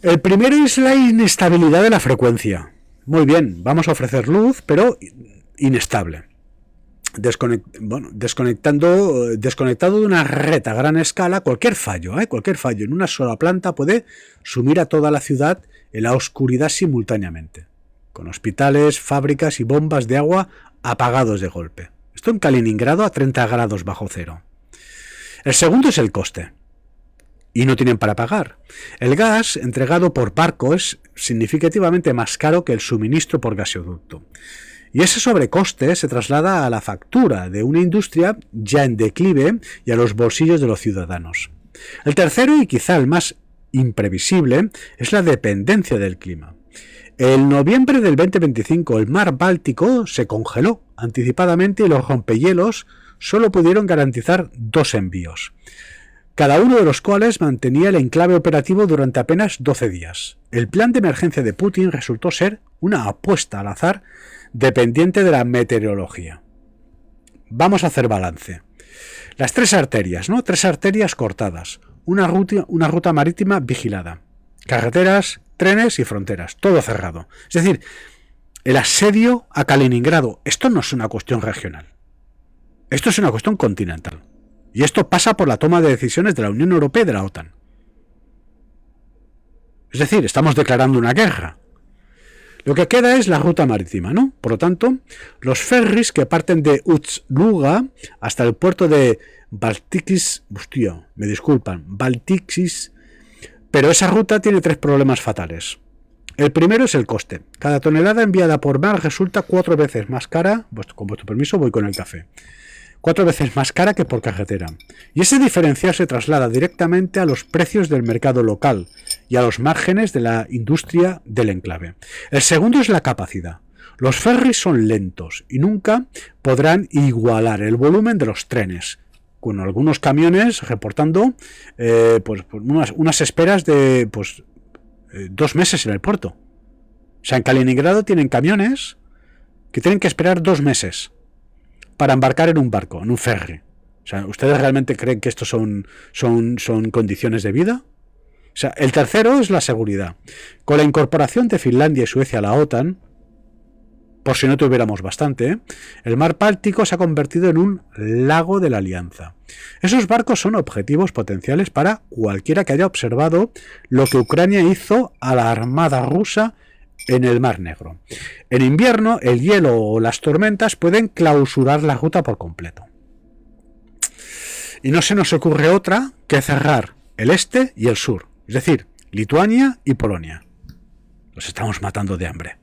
El primero es la inestabilidad de la frecuencia. Muy bien, vamos a ofrecer luz, pero inestable. Desconectado de una red a gran escala, cualquier fallo en una sola planta puede sumir a toda la ciudad en la oscuridad simultáneamente, con hospitales, fábricas y bombas de agua apagados de golpe. Esto en Kaliningrado a 30 grados bajo cero. El segundo es el coste. Y no tienen para pagar. El gas entregado por barco es significativamente más caro que el suministro por gasoducto. Y ese sobrecoste se traslada a la factura de una industria ya en declive y a los bolsillos de los ciudadanos. El tercero, y quizá el más imprevisible, es la dependencia del clima. En noviembre del 2025 el mar Báltico se congeló anticipadamente y los rompehielos solo pudieron garantizar 2 envíos, cada uno de los cuales mantenía el enclave operativo durante apenas 12 días. El plan de emergencia de Putin resultó ser una apuesta al azar dependiente de la meteorología. Vamos a hacer balance. Las 3 arterias, ¿no? 3 arterias cortadas, una ruta marítima vigilada, carreteras, trenes y fronteras, todo cerrado. Es decir, el asedio a Kaliningrado, esto no es una cuestión regional, esto es una cuestión continental. Y esto pasa por la toma de decisiones de la Unión Europea y de la OTAN. Es decir, estamos declarando una guerra. Lo que queda es la ruta marítima, ¿no? Por lo tanto, los ferries que parten de Ust-Luga hasta el puerto de Baltikis, Baltikis, pero esa ruta tiene 3 problemas fatales. El primero es el coste. Cada tonelada enviada por mar resulta 4 veces más cara, con vuestro permiso voy con el café, 4 veces más cara que por carretera. Y ese diferencial se traslada directamente a los precios del mercado local y a los márgenes de la industria del enclave. El segundo es la capacidad. Los ferries son lentos y nunca podrán igualar el volumen de los trenes, con algunos camiones reportando unas esperas de 2 meses en el puerto. O sea, en Kaliningrado tienen camiones que tienen que esperar 2 meses para embarcar en un barco, en un ferry. O sea, ¿ustedes realmente creen que esto son condiciones de vida? O sea, el tercero es la seguridad. Con la incorporación de Finlandia y Suecia a la OTAN, por si no tuviéramos bastante, el mar Báltico se ha convertido en un lago de la alianza. Esos barcos son objetivos potenciales para cualquiera que haya observado lo que Ucrania hizo a la armada rusa en el Mar Negro. En invierno, el hielo o las tormentas pueden clausurar la ruta por completo. Y no se nos ocurre otra que cerrar el este y el sur, es decir, Lituania y Polonia. Los estamos matando de hambre.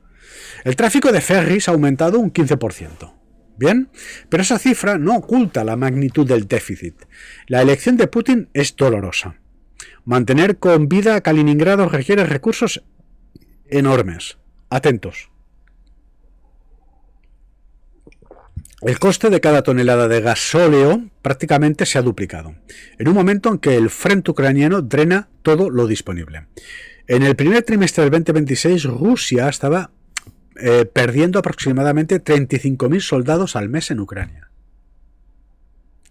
El tráfico de ferries ha aumentado un 15%. Bien, pero esa cifra no oculta la magnitud del déficit. La elección de Putin es dolorosa. Mantener con vida a Kaliningrado requiere recursos enormes. Atentos. El coste de cada tonelada de gasóleo prácticamente se ha duplicado, en un momento en que el frente ucraniano drena todo lo disponible. En el primer trimestre del 2026, Rusia estaba perdiendo aproximadamente 35.000 soldados al mes en Ucrania.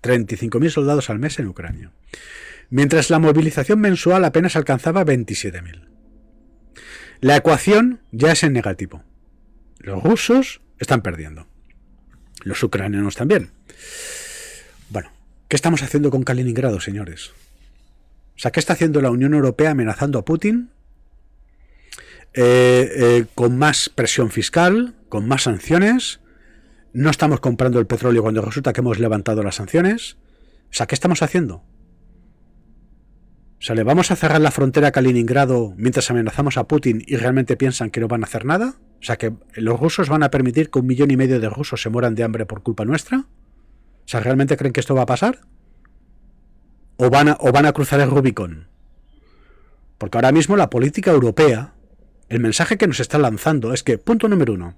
35.000 soldados al mes en Ucrania. Mientras la movilización mensual apenas alcanzaba 27.000. La ecuación ya es en negativo. Los rusos están perdiendo. Los ucranianos también. Bueno, ¿qué estamos haciendo con Kaliningrado, señores? O sea, ¿qué está haciendo la Unión Europea amenazando a Putin? Con más presión fiscal, con más sanciones. No estamos comprando el petróleo cuando resulta que hemos levantado las sanciones. O sea, ¿qué estamos haciendo? O sea, ¿le vamos a cerrar la frontera a Kaliningrado mientras amenazamos a Putin y realmente piensan que no van a hacer nada? O sea, ¿que los rusos van a permitir que 1,5 millones de rusos se mueran de hambre por culpa nuestra? O sea, ¿realmente creen que esto va a pasar? ¿O van a cruzar el Rubicón? Porque ahora mismo la política europea, el mensaje que nos está lanzando es que, punto número 1,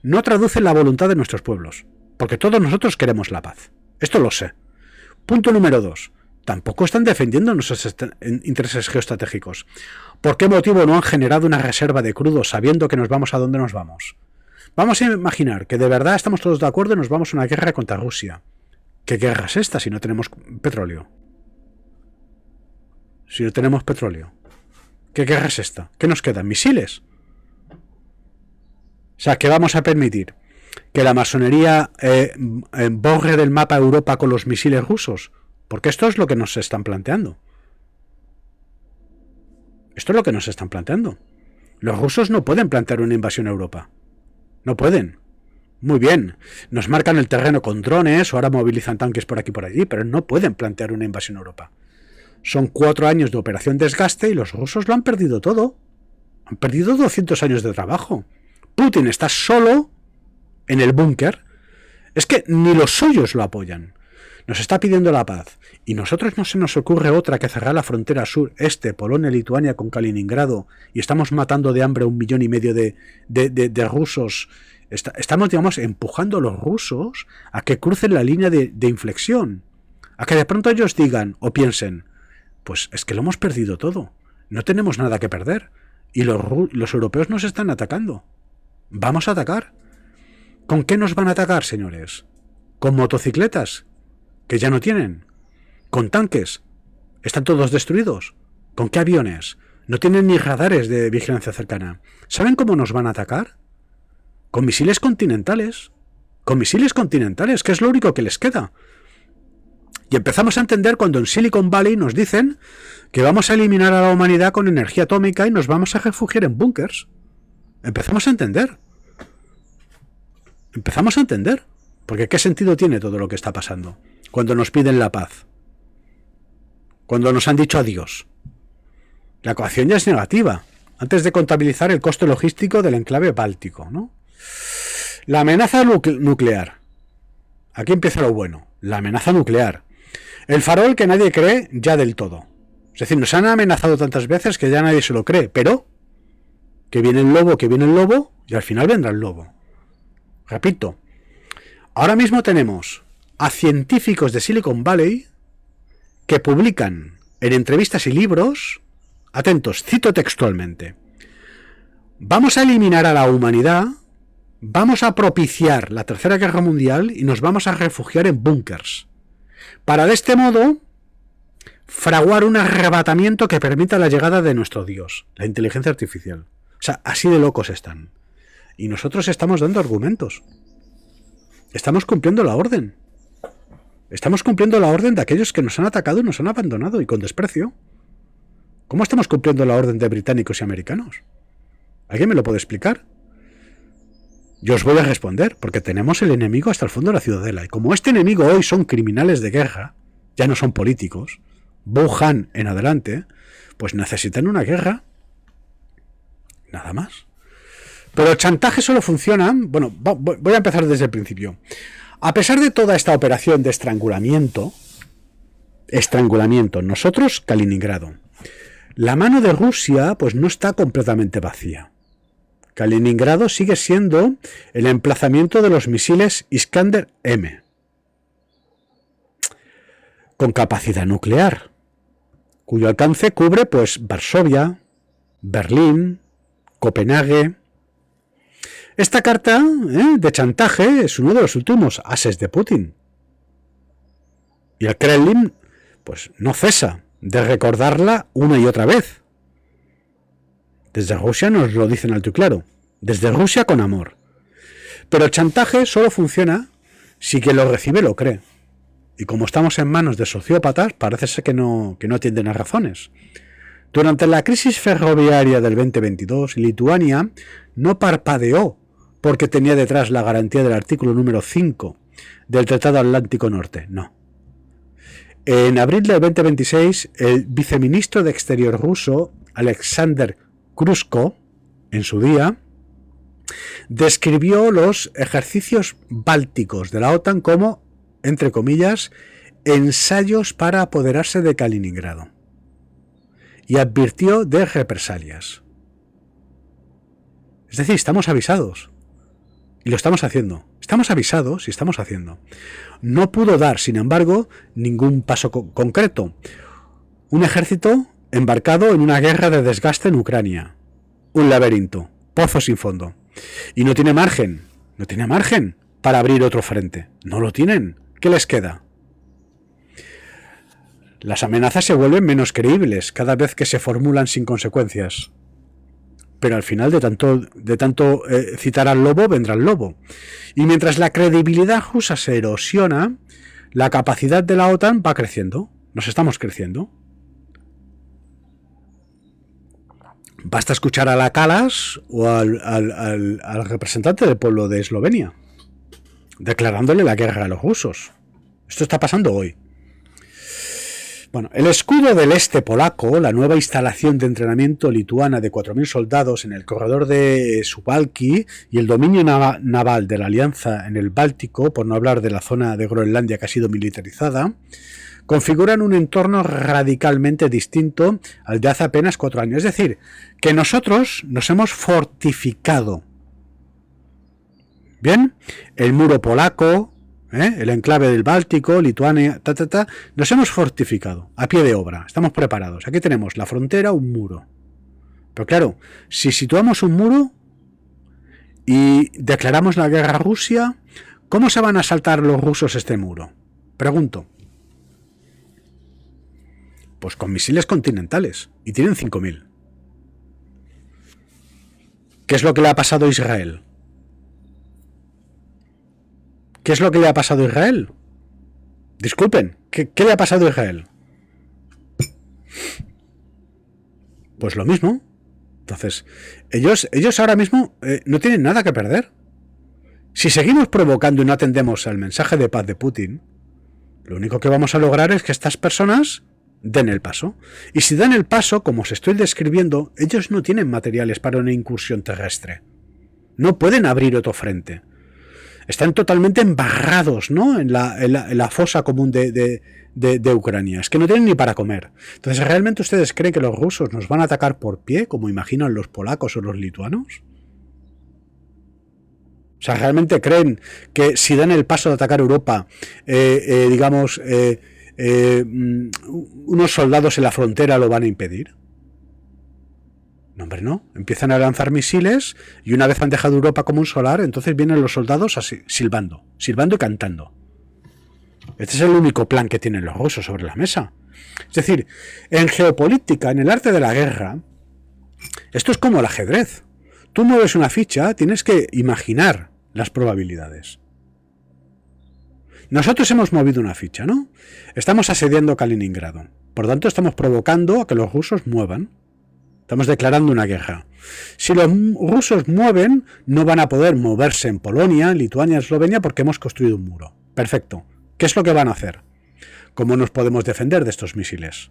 no traduce la voluntad de nuestros pueblos, porque todos nosotros queremos la paz. Esto lo sé. Punto número 2, tampoco están defendiendo nuestros intereses geoestratégicos. ¿Por qué motivo no han generado una reserva de crudo sabiendo que nos vamos a dónde nos vamos? Vamos a imaginar que de verdad estamos todos de acuerdo y nos vamos a una guerra contra Rusia. ¿Qué guerra es esta si no tenemos petróleo? Si no tenemos petróleo. ¿Qué guerra es esta? ¿Qué nos quedan? ¿Misiles? O sea, ¿qué vamos a permitir? ¿Que la masonería borre del mapa Europa con los misiles rusos? Porque esto es lo que nos están planteando. Esto es lo que nos están planteando. Los rusos no pueden plantear una invasión a Europa. No pueden. Muy bien. Nos marcan el terreno con drones o ahora movilizan tanques por aquí y por allí, pero no pueden plantear una invasión a Europa. Son 4 años de operación desgaste y los rusos lo han perdido todo. Han perdido 200 años de trabajo. Putin está solo en el búnker. Es que ni los suyos lo apoyan. Nos está pidiendo la paz. Y nosotros no se nos ocurre otra que cerrar la frontera sur-este, Polonia, Lituania con Kaliningrado. Y estamos matando de hambre 1,5 millones de rusos. Estamos, digamos, empujando a los rusos a que crucen la línea de inflexión. A que de pronto ellos digan o piensen, pues es que lo hemos perdido todo. No tenemos nada que perder. Y los europeos nos están atacando. Vamos a atacar. ¿Con qué nos van a atacar, señores? ¿Con motocicletas? Que ya no tienen. ¿Con tanques? ¿Están todos destruidos? ¿Con qué aviones? No tienen ni radares de vigilancia cercana. ¿Saben cómo nos van a atacar? Con misiles continentales. Con misiles continentales, que es lo único que les queda. Y empezamos a entender cuando en Silicon Valley nos dicen que vamos a eliminar a la humanidad con energía atómica y nos vamos a refugiar en búnkers. Empezamos a entender. Empezamos a entender. Porque ¿qué sentido tiene todo lo que está pasando? Cuando nos piden la paz. Cuando nos han dicho adiós. La ecuación ya es negativa. Antes de contabilizar el coste logístico del enclave báltico, ¿no? La amenaza nuclear. Aquí empieza lo bueno. La amenaza nuclear. El farol que nadie cree ya del todo. Es decir, nos han amenazado tantas veces que ya nadie se lo cree. Pero que viene el lobo y al final vendrá el lobo. Repito. Ahora mismo tenemos a científicos de Silicon Valley que publican en entrevistas y libros, atentos, cito textualmente, vamos a eliminar a la humanidad, vamos a propiciar la Tercera Guerra Mundial y nos vamos a refugiar en búnkers, para de este modo fraguar un arrebatamiento que permita la llegada de nuestro Dios, la inteligencia artificial. O sea, así de locos están. Y nosotros estamos dando argumentos. Estamos cumpliendo la orden. Estamos cumpliendo la orden de aquellos que nos han atacado y nos han abandonado y con desprecio. ¿Cómo estamos cumpliendo la orden de británicos y americanos? ¿Alguien me lo puede explicar? Yo os voy a responder, porque tenemos el enemigo hasta el fondo de la ciudadela. Y como este enemigo hoy son criminales de guerra, ya no son políticos, Wuhan en adelante, pues necesitan una guerra. Nada más. Pero el chantaje solo funciona... Bueno, voy a empezar desde el principio. A pesar de toda esta operación de estrangulamiento, nosotros, Kaliningrado, la mano de Rusia pues no está completamente vacía. Kaliningrado sigue siendo el emplazamiento de los misiles Iskander-M, con capacidad nuclear, cuyo alcance cubre pues Varsovia, Berlín, Copenhague. Esta carta de chantaje es uno de los últimos ases de Putin. Y el Kremlin pues no cesa de recordarla una y otra vez. Desde Rusia nos lo dicen alto y claro. Desde Rusia con amor. Pero el chantaje solo funciona si quien lo recibe lo cree. Y como estamos en manos de sociópatas, parece ser que no atienden a razones. Durante la crisis ferroviaria del 2022, Lituania no parpadeó porque tenía detrás la garantía del artículo número 5 del Tratado Atlántico Norte. No. En abril del 2026, el viceministro de Exterior ruso, Alexander Grushko, en su día, describió los ejercicios bálticos de la OTAN como, entre comillas, ensayos para apoderarse de Kaliningrado, y advirtió de represalias. Es decir, estamos avisados. Y lo estamos haciendo. Estamos avisados y estamos haciendo. No pudo dar, sin embargo, ningún paso concreto. Un ejército embarcado en una guerra de desgaste en Ucrania. Un laberinto. Pozo sin fondo. Y no tiene margen. No tiene margen para abrir otro frente. No lo tienen. ¿Qué les queda? Las amenazas se vuelven menos creíbles cada vez que se formulan sin consecuencias. Pero al final de tanto citar al lobo, vendrá el lobo. Y mientras la credibilidad rusa se erosiona, la capacidad de la OTAN va creciendo. Nos estamos creciendo. Basta escuchar a la Kallas o al representante del pueblo de Eslovenia, declarándole la guerra a los rusos. Esto está pasando hoy. Bueno, el escudo del este polaco, la nueva instalación de entrenamiento lituana de 4.000 soldados en el corredor de Suwałki y el dominio naval de la alianza en el Báltico, por no hablar de la zona de Groenlandia que ha sido militarizada, configuran un entorno radicalmente distinto al de hace apenas 4 años. Es decir, que nosotros nos hemos fortificado. Bien, el muro polaco, el enclave del Báltico, Lituania, nos hemos fortificado a pie de obra, estamos preparados. Aquí tenemos la frontera, un muro. Pero claro, si situamos un muro y declaramos la guerra a Rusia, ¿cómo se van a saltar los rusos este muro? Pregunto. Pues con misiles continentales, y tienen 5.000. ¿Qué es lo que le ha pasado a Israel? ¿Qué es lo que le ha pasado a Israel? Disculpen, ¿qué le ha pasado a Israel? Pues lo mismo. Entonces, ellos ahora mismo no tienen nada que perder. Si seguimos provocando y no atendemos al mensaje de paz de Putin, lo único que vamos a lograr es que estas personas den el paso. Y si dan el paso, como os estoy describiendo, ellos no tienen materiales para una incursión terrestre. No pueden abrir otro frente. Están totalmente embarrados, ¿no? en la fosa común de Ucrania. Es que no tienen ni para comer. Entonces, ¿realmente ustedes creen que los rusos nos van a atacar por pie, como imaginan los polacos o los lituanos? O sea, ¿realmente creen que si dan el paso de atacar Europa, unos soldados en la frontera lo van a impedir? No, hombre, no. Empiezan a lanzar misiles y una vez han dejado Europa como un solar, entonces vienen los soldados así, silbando y cantando. Este es el único plan que tienen los rusos sobre la mesa. Es decir, en geopolítica, en el arte de la guerra, esto es como el ajedrez. Tú mueves una ficha, tienes que imaginar las probabilidades. Nosotros hemos movido una ficha, ¿no? Estamos asediando Kaliningrado. Por tanto, estamos provocando a que los rusos muevan. Estamos declarando una guerra. Si los rusos mueven, no van a poder moverse en Polonia, Lituania, Eslovenia, porque hemos construido un muro. Perfecto. ¿Qué es lo que van a hacer? ¿Cómo nos podemos defender de estos misiles?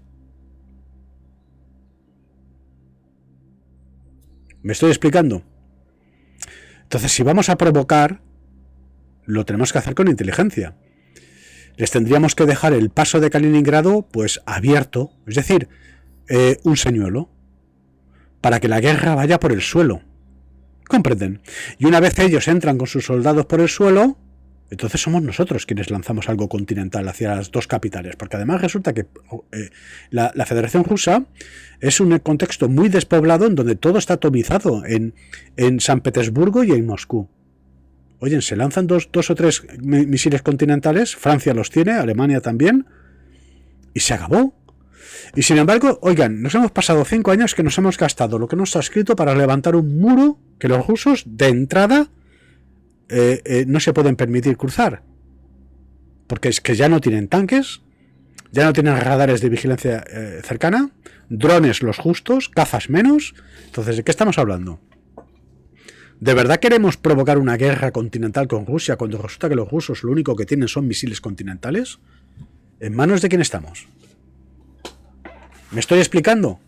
¿Me estoy explicando? Entonces, si vamos a provocar, lo tenemos que hacer con inteligencia. Les tendríamos que dejar el paso de Kaliningrado, pues, abierto, es decir, un señuelo, para que la guerra vaya por el suelo. ¿Comprenden? Y una vez ellos entran con sus soldados por el suelo, entonces somos nosotros quienes lanzamos algo continental hacia las dos capitales, porque además resulta que la Federación Rusa es un contexto muy despoblado en donde todo está atomizado en San Petersburgo y en Moscú. Oye, se lanzan dos o tres misiles continentales, Francia los tiene, Alemania también, y se acabó. Y sin embargo, oigan, nos hemos pasado 5 años que nos hemos gastado lo que nos ha escrito para levantar un muro que los rusos de entrada no se pueden permitir cruzar. porque es que ya no tienen tanques, ya no tienen radares de vigilancia cercana, drones los justos, cazas menos. Entonces, ¿de qué estamos hablando? ¿De verdad queremos provocar una guerra continental con Rusia cuando resulta que los rusos lo único que tienen son misiles continentales? ¿En manos de quién estamos? ¿Me estoy explicando?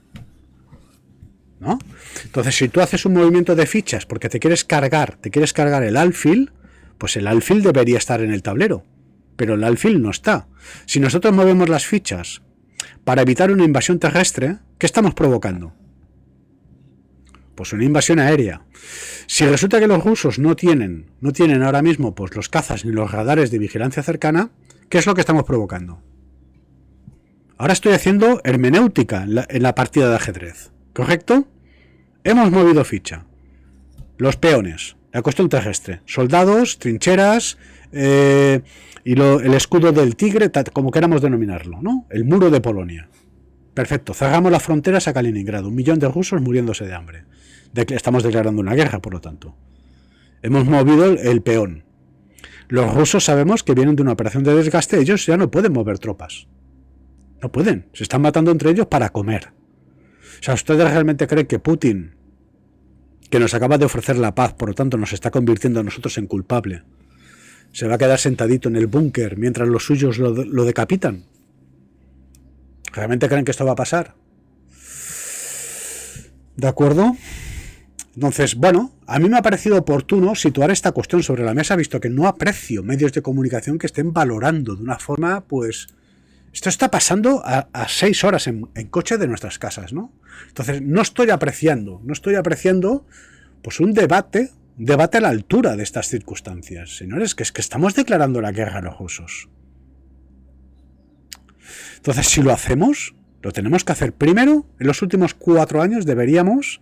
¿No? Entonces, si tú haces un movimiento de fichas porque te quieres cargar el alfil, pues el alfil debería estar en el tablero, pero el alfil no está. Si nosotros movemos las fichas para evitar una invasión terrestre, ¿qué estamos provocando? Pues una invasión aérea. Si resulta que los rusos no tienen ahora mismo pues los cazas ni los radares de vigilancia cercana, ¿qué es lo que estamos provocando? Ahora estoy haciendo hermenéutica en la partida de ajedrez, ¿correcto? Hemos movido ficha. Los peones, la cuestión terrestre, soldados, trincheras, el escudo del tigre, como queramos denominarlo, ¿no? El muro de Polonia. Perfecto, cerramos las fronteras a Kaliningrado, 1 millón de rusos muriéndose de hambre. Estamos declarando una guerra, por lo tanto. Hemos movido el peón. Los rusos sabemos que vienen de una operación de desgaste, ellos ya no pueden mover tropas. No pueden, se están matando entre ellos para comer. O sea, ¿ustedes realmente creen que Putin, que nos acaba de ofrecer la paz, por lo tanto nos está convirtiendo a nosotros en culpable, se va a quedar sentadito en el búnker mientras los suyos lo decapitan? ¿Realmente creen que esto va a pasar? ¿De acuerdo? Entonces, bueno, a mí me ha parecido oportuno situar esta cuestión sobre la mesa, visto que no aprecio medios de comunicación que estén valorando de una forma, pues... Esto está pasando a 6 horas en coche de nuestras casas, ¿no? Entonces, no estoy apreciando pues un debate a la altura de estas circunstancias. Señores, que es que estamos declarando la guerra a los rusos. Entonces, si lo hacemos, lo tenemos que hacer. Primero, en los últimos 4 años deberíamos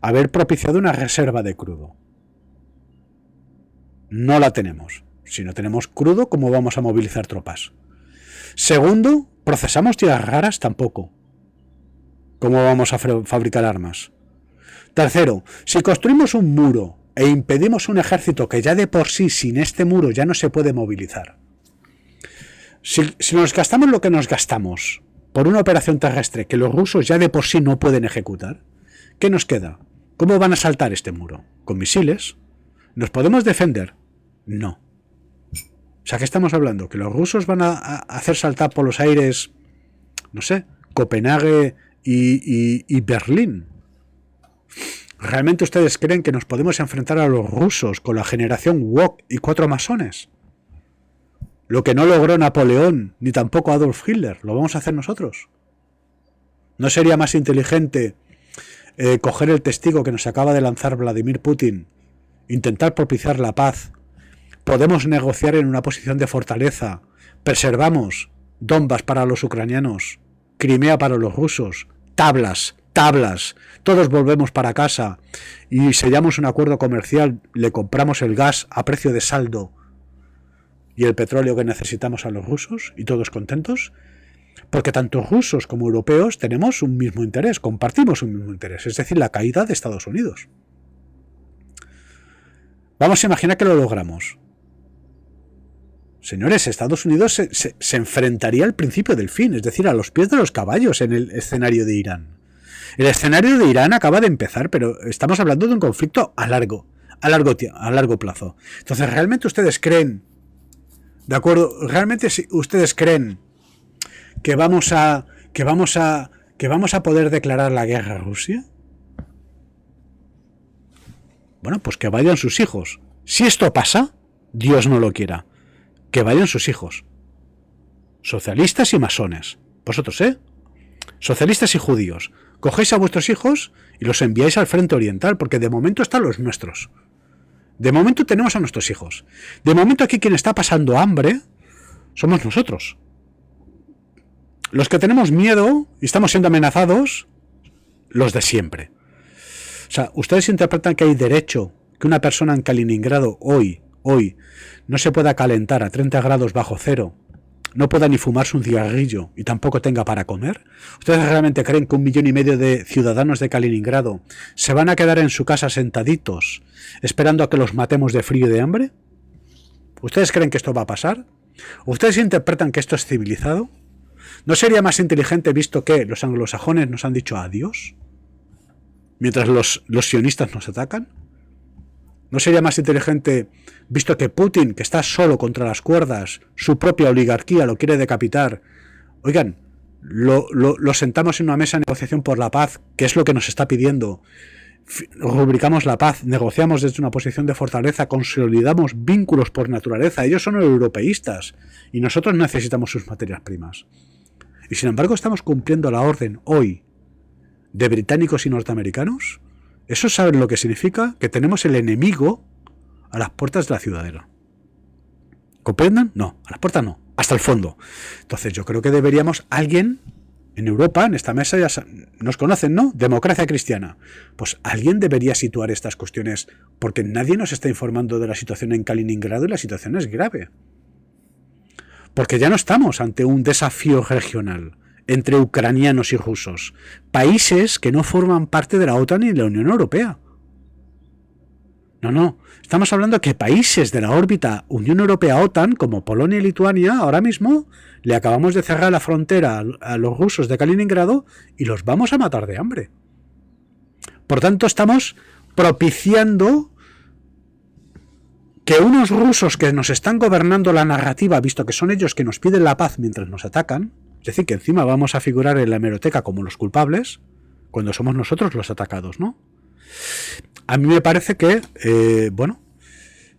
haber propiciado una reserva de crudo. No la tenemos. Si no tenemos crudo, ¿cómo vamos a movilizar tropas? Segundo, procesamos tierras raras tampoco. ¿Cómo vamos a fabricar armas? Tercero, si construimos un muro e impedimos un ejército que ya de por sí sin este muro ya no se puede movilizar. Si nos gastamos lo que nos gastamos por una operación terrestre que los rusos ya de por sí no pueden ejecutar, ¿qué nos queda? ¿Cómo van a saltar este muro? ¿Con misiles? ¿Nos podemos defender? No. O sea, ¿qué estamos hablando? ¿Que los rusos van a hacer saltar por los aires, no sé, Copenhague y Berlín? ¿Realmente ustedes creen que nos podemos enfrentar a los rusos con la generación Wok y 4 masones? Lo que no logró Napoleón, ni tampoco Adolf Hitler, ¿lo vamos a hacer nosotros? ¿No sería más inteligente coger el testigo que nos acaba de lanzar Vladimir Putin, intentar propiciar la paz? Podemos negociar en una posición de fortaleza, preservamos Donbas para los ucranianos, Crimea para los rusos, tablas, todos volvemos para casa y sellamos un acuerdo comercial, le compramos el gas a precio de saldo y el petróleo que necesitamos a los rusos y todos contentos, porque tanto rusos como europeos tenemos un mismo interés, compartimos un mismo interés, es decir, la caída de Estados Unidos. Vamos a imaginar que lo logramos. Señores, Estados Unidos se enfrentaría al principio del fin, es decir, a los pies de los caballos en el escenario de Irán. El escenario de Irán acaba de empezar, pero estamos hablando de un conflicto a largo plazo. Entonces, ¿realmente ustedes creen, de acuerdo, realmente ustedes creen que vamos a poder declarar la guerra a Rusia? Bueno, pues que vayan sus hijos. Si esto pasa, Dios no lo quiera, que vayan sus hijos. Socialistas y masones. Vosotros, socialistas y judíos. Cogéis a vuestros hijos y los enviáis al frente oriental, porque de momento están los nuestros. De momento tenemos a nuestros hijos. De momento aquí quien está pasando hambre somos nosotros. Los que tenemos miedo y estamos siendo amenazados, los de siempre. O sea, ustedes interpretan que hay derecho que una persona en Kaliningrado hoy, no se pueda calentar a 30 grados bajo cero, no pueda ni fumarse un cigarrillo y tampoco tenga para comer. ¿Ustedes realmente creen que 1,5 millones de ciudadanos de Kaliningrado se van a quedar en su casa sentaditos esperando a que los matemos de frío y de hambre? ¿Ustedes creen que esto va a pasar? ¿Ustedes interpretan que esto es civilizado? ¿No sería más inteligente visto que los anglosajones nos han dicho adiós mientras los sionistas nos atacan? ¿No sería más inteligente visto que Putin, que está solo contra las cuerdas, su propia oligarquía lo quiere decapitar? Oigan, lo sentamos en una mesa de negociación por la paz, que es lo que nos está pidiendo. Rubricamos la paz, negociamos desde una posición de fortaleza, consolidamos vínculos por naturaleza. Ellos son europeístas y nosotros necesitamos sus materias primas. Y sin embargo estamos cumpliendo la orden hoy de británicos y norteamericanos. ¿Eso saben lo que significa? Que tenemos el enemigo a las puertas de la ciudadela. ¿Comprenden? No, a las puertas no, hasta el fondo. Entonces yo creo que deberíamos, alguien en Europa, en esta mesa, ya nos conocen, ¿no? Democracia cristiana. Pues alguien debería situar estas cuestiones, porque nadie nos está informando de la situación en Kaliningrado y la situación es grave. Porque ya no estamos ante un desafío regional entre ucranianos y rusos, países que no forman parte de la OTAN y de la Unión Europea. No, estamos hablando que países de la órbita Unión Europea-OTAN, como Polonia y Lituania, ahora mismo le acabamos de cerrar la frontera a los rusos de Kaliningrado y los vamos a matar de hambre. Por tanto, estamos propiciando que unos rusos que nos están gobernando la narrativa, visto que son ellos que nos piden la paz mientras nos atacan, es decir, que encima vamos a figurar en la hemeroteca como los culpables, cuando somos nosotros los atacados, ¿no? A mí me parece que,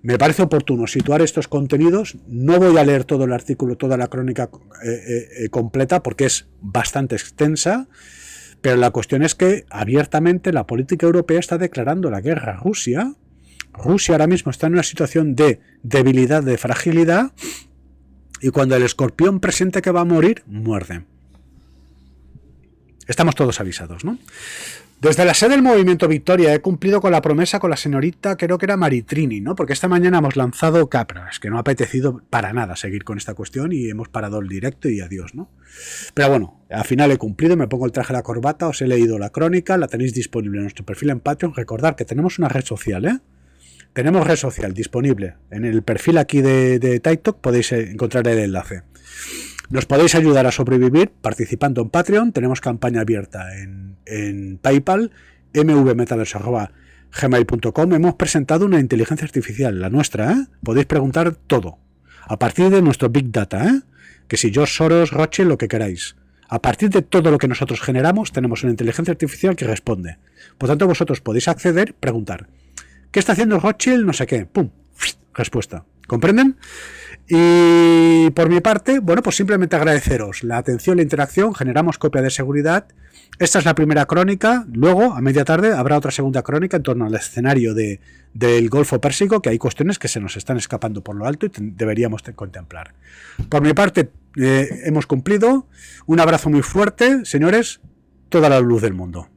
me parece oportuno situar estos contenidos. No voy a leer todo el artículo, toda la crónica completa, porque es bastante extensa, pero la cuestión es que abiertamente la política europea está declarando la guerra a Rusia. Rusia ahora mismo está en una situación de debilidad, de fragilidad, y cuando el escorpión presiente que va a morir, muerde. Estamos todos avisados, ¿no? Desde la sede del Movimiento Victoria he cumplido con la promesa con la señorita, creo que era Maritrini, ¿no? Porque esta mañana hemos lanzado Capra, es que no ha apetecido para nada seguir con esta cuestión y hemos parado el directo y adiós, ¿no? Pero bueno, al final he cumplido, me pongo el traje de la corbata, os he leído la crónica, la tenéis disponible en nuestro perfil en Patreon. Recordad que tenemos una red social, ¿eh? Tenemos red social disponible. En el perfil aquí de TikTok podéis encontrar el enlace. Nos podéis ayudar a sobrevivir participando en Patreon. Tenemos campaña abierta en PayPal, mvmetaverso@gmail.com. Hemos presentado una inteligencia artificial, la nuestra, ¿eh? Podéis preguntar todo. A partir de nuestro Big Data, ¿eh? Que si George Soros, Rothschild, lo que queráis. A partir de todo lo que nosotros generamos, tenemos una inteligencia artificial que responde. Por tanto, vosotros podéis acceder, preguntar. ¿Qué está haciendo Rothschild? No sé qué. ¡Pum! Respuesta. ¿Comprenden? Y por mi parte, bueno, pues simplemente agradeceros la atención, la interacción. Generamos copia de seguridad. Esta es la primera crónica. Luego, a media tarde, habrá otra segunda crónica en torno al escenario del Golfo Pérsico, que hay cuestiones que se nos están escapando por lo alto y deberíamos contemplar. Por mi parte, hemos cumplido. Un abrazo muy fuerte, señores. Toda la luz del mundo.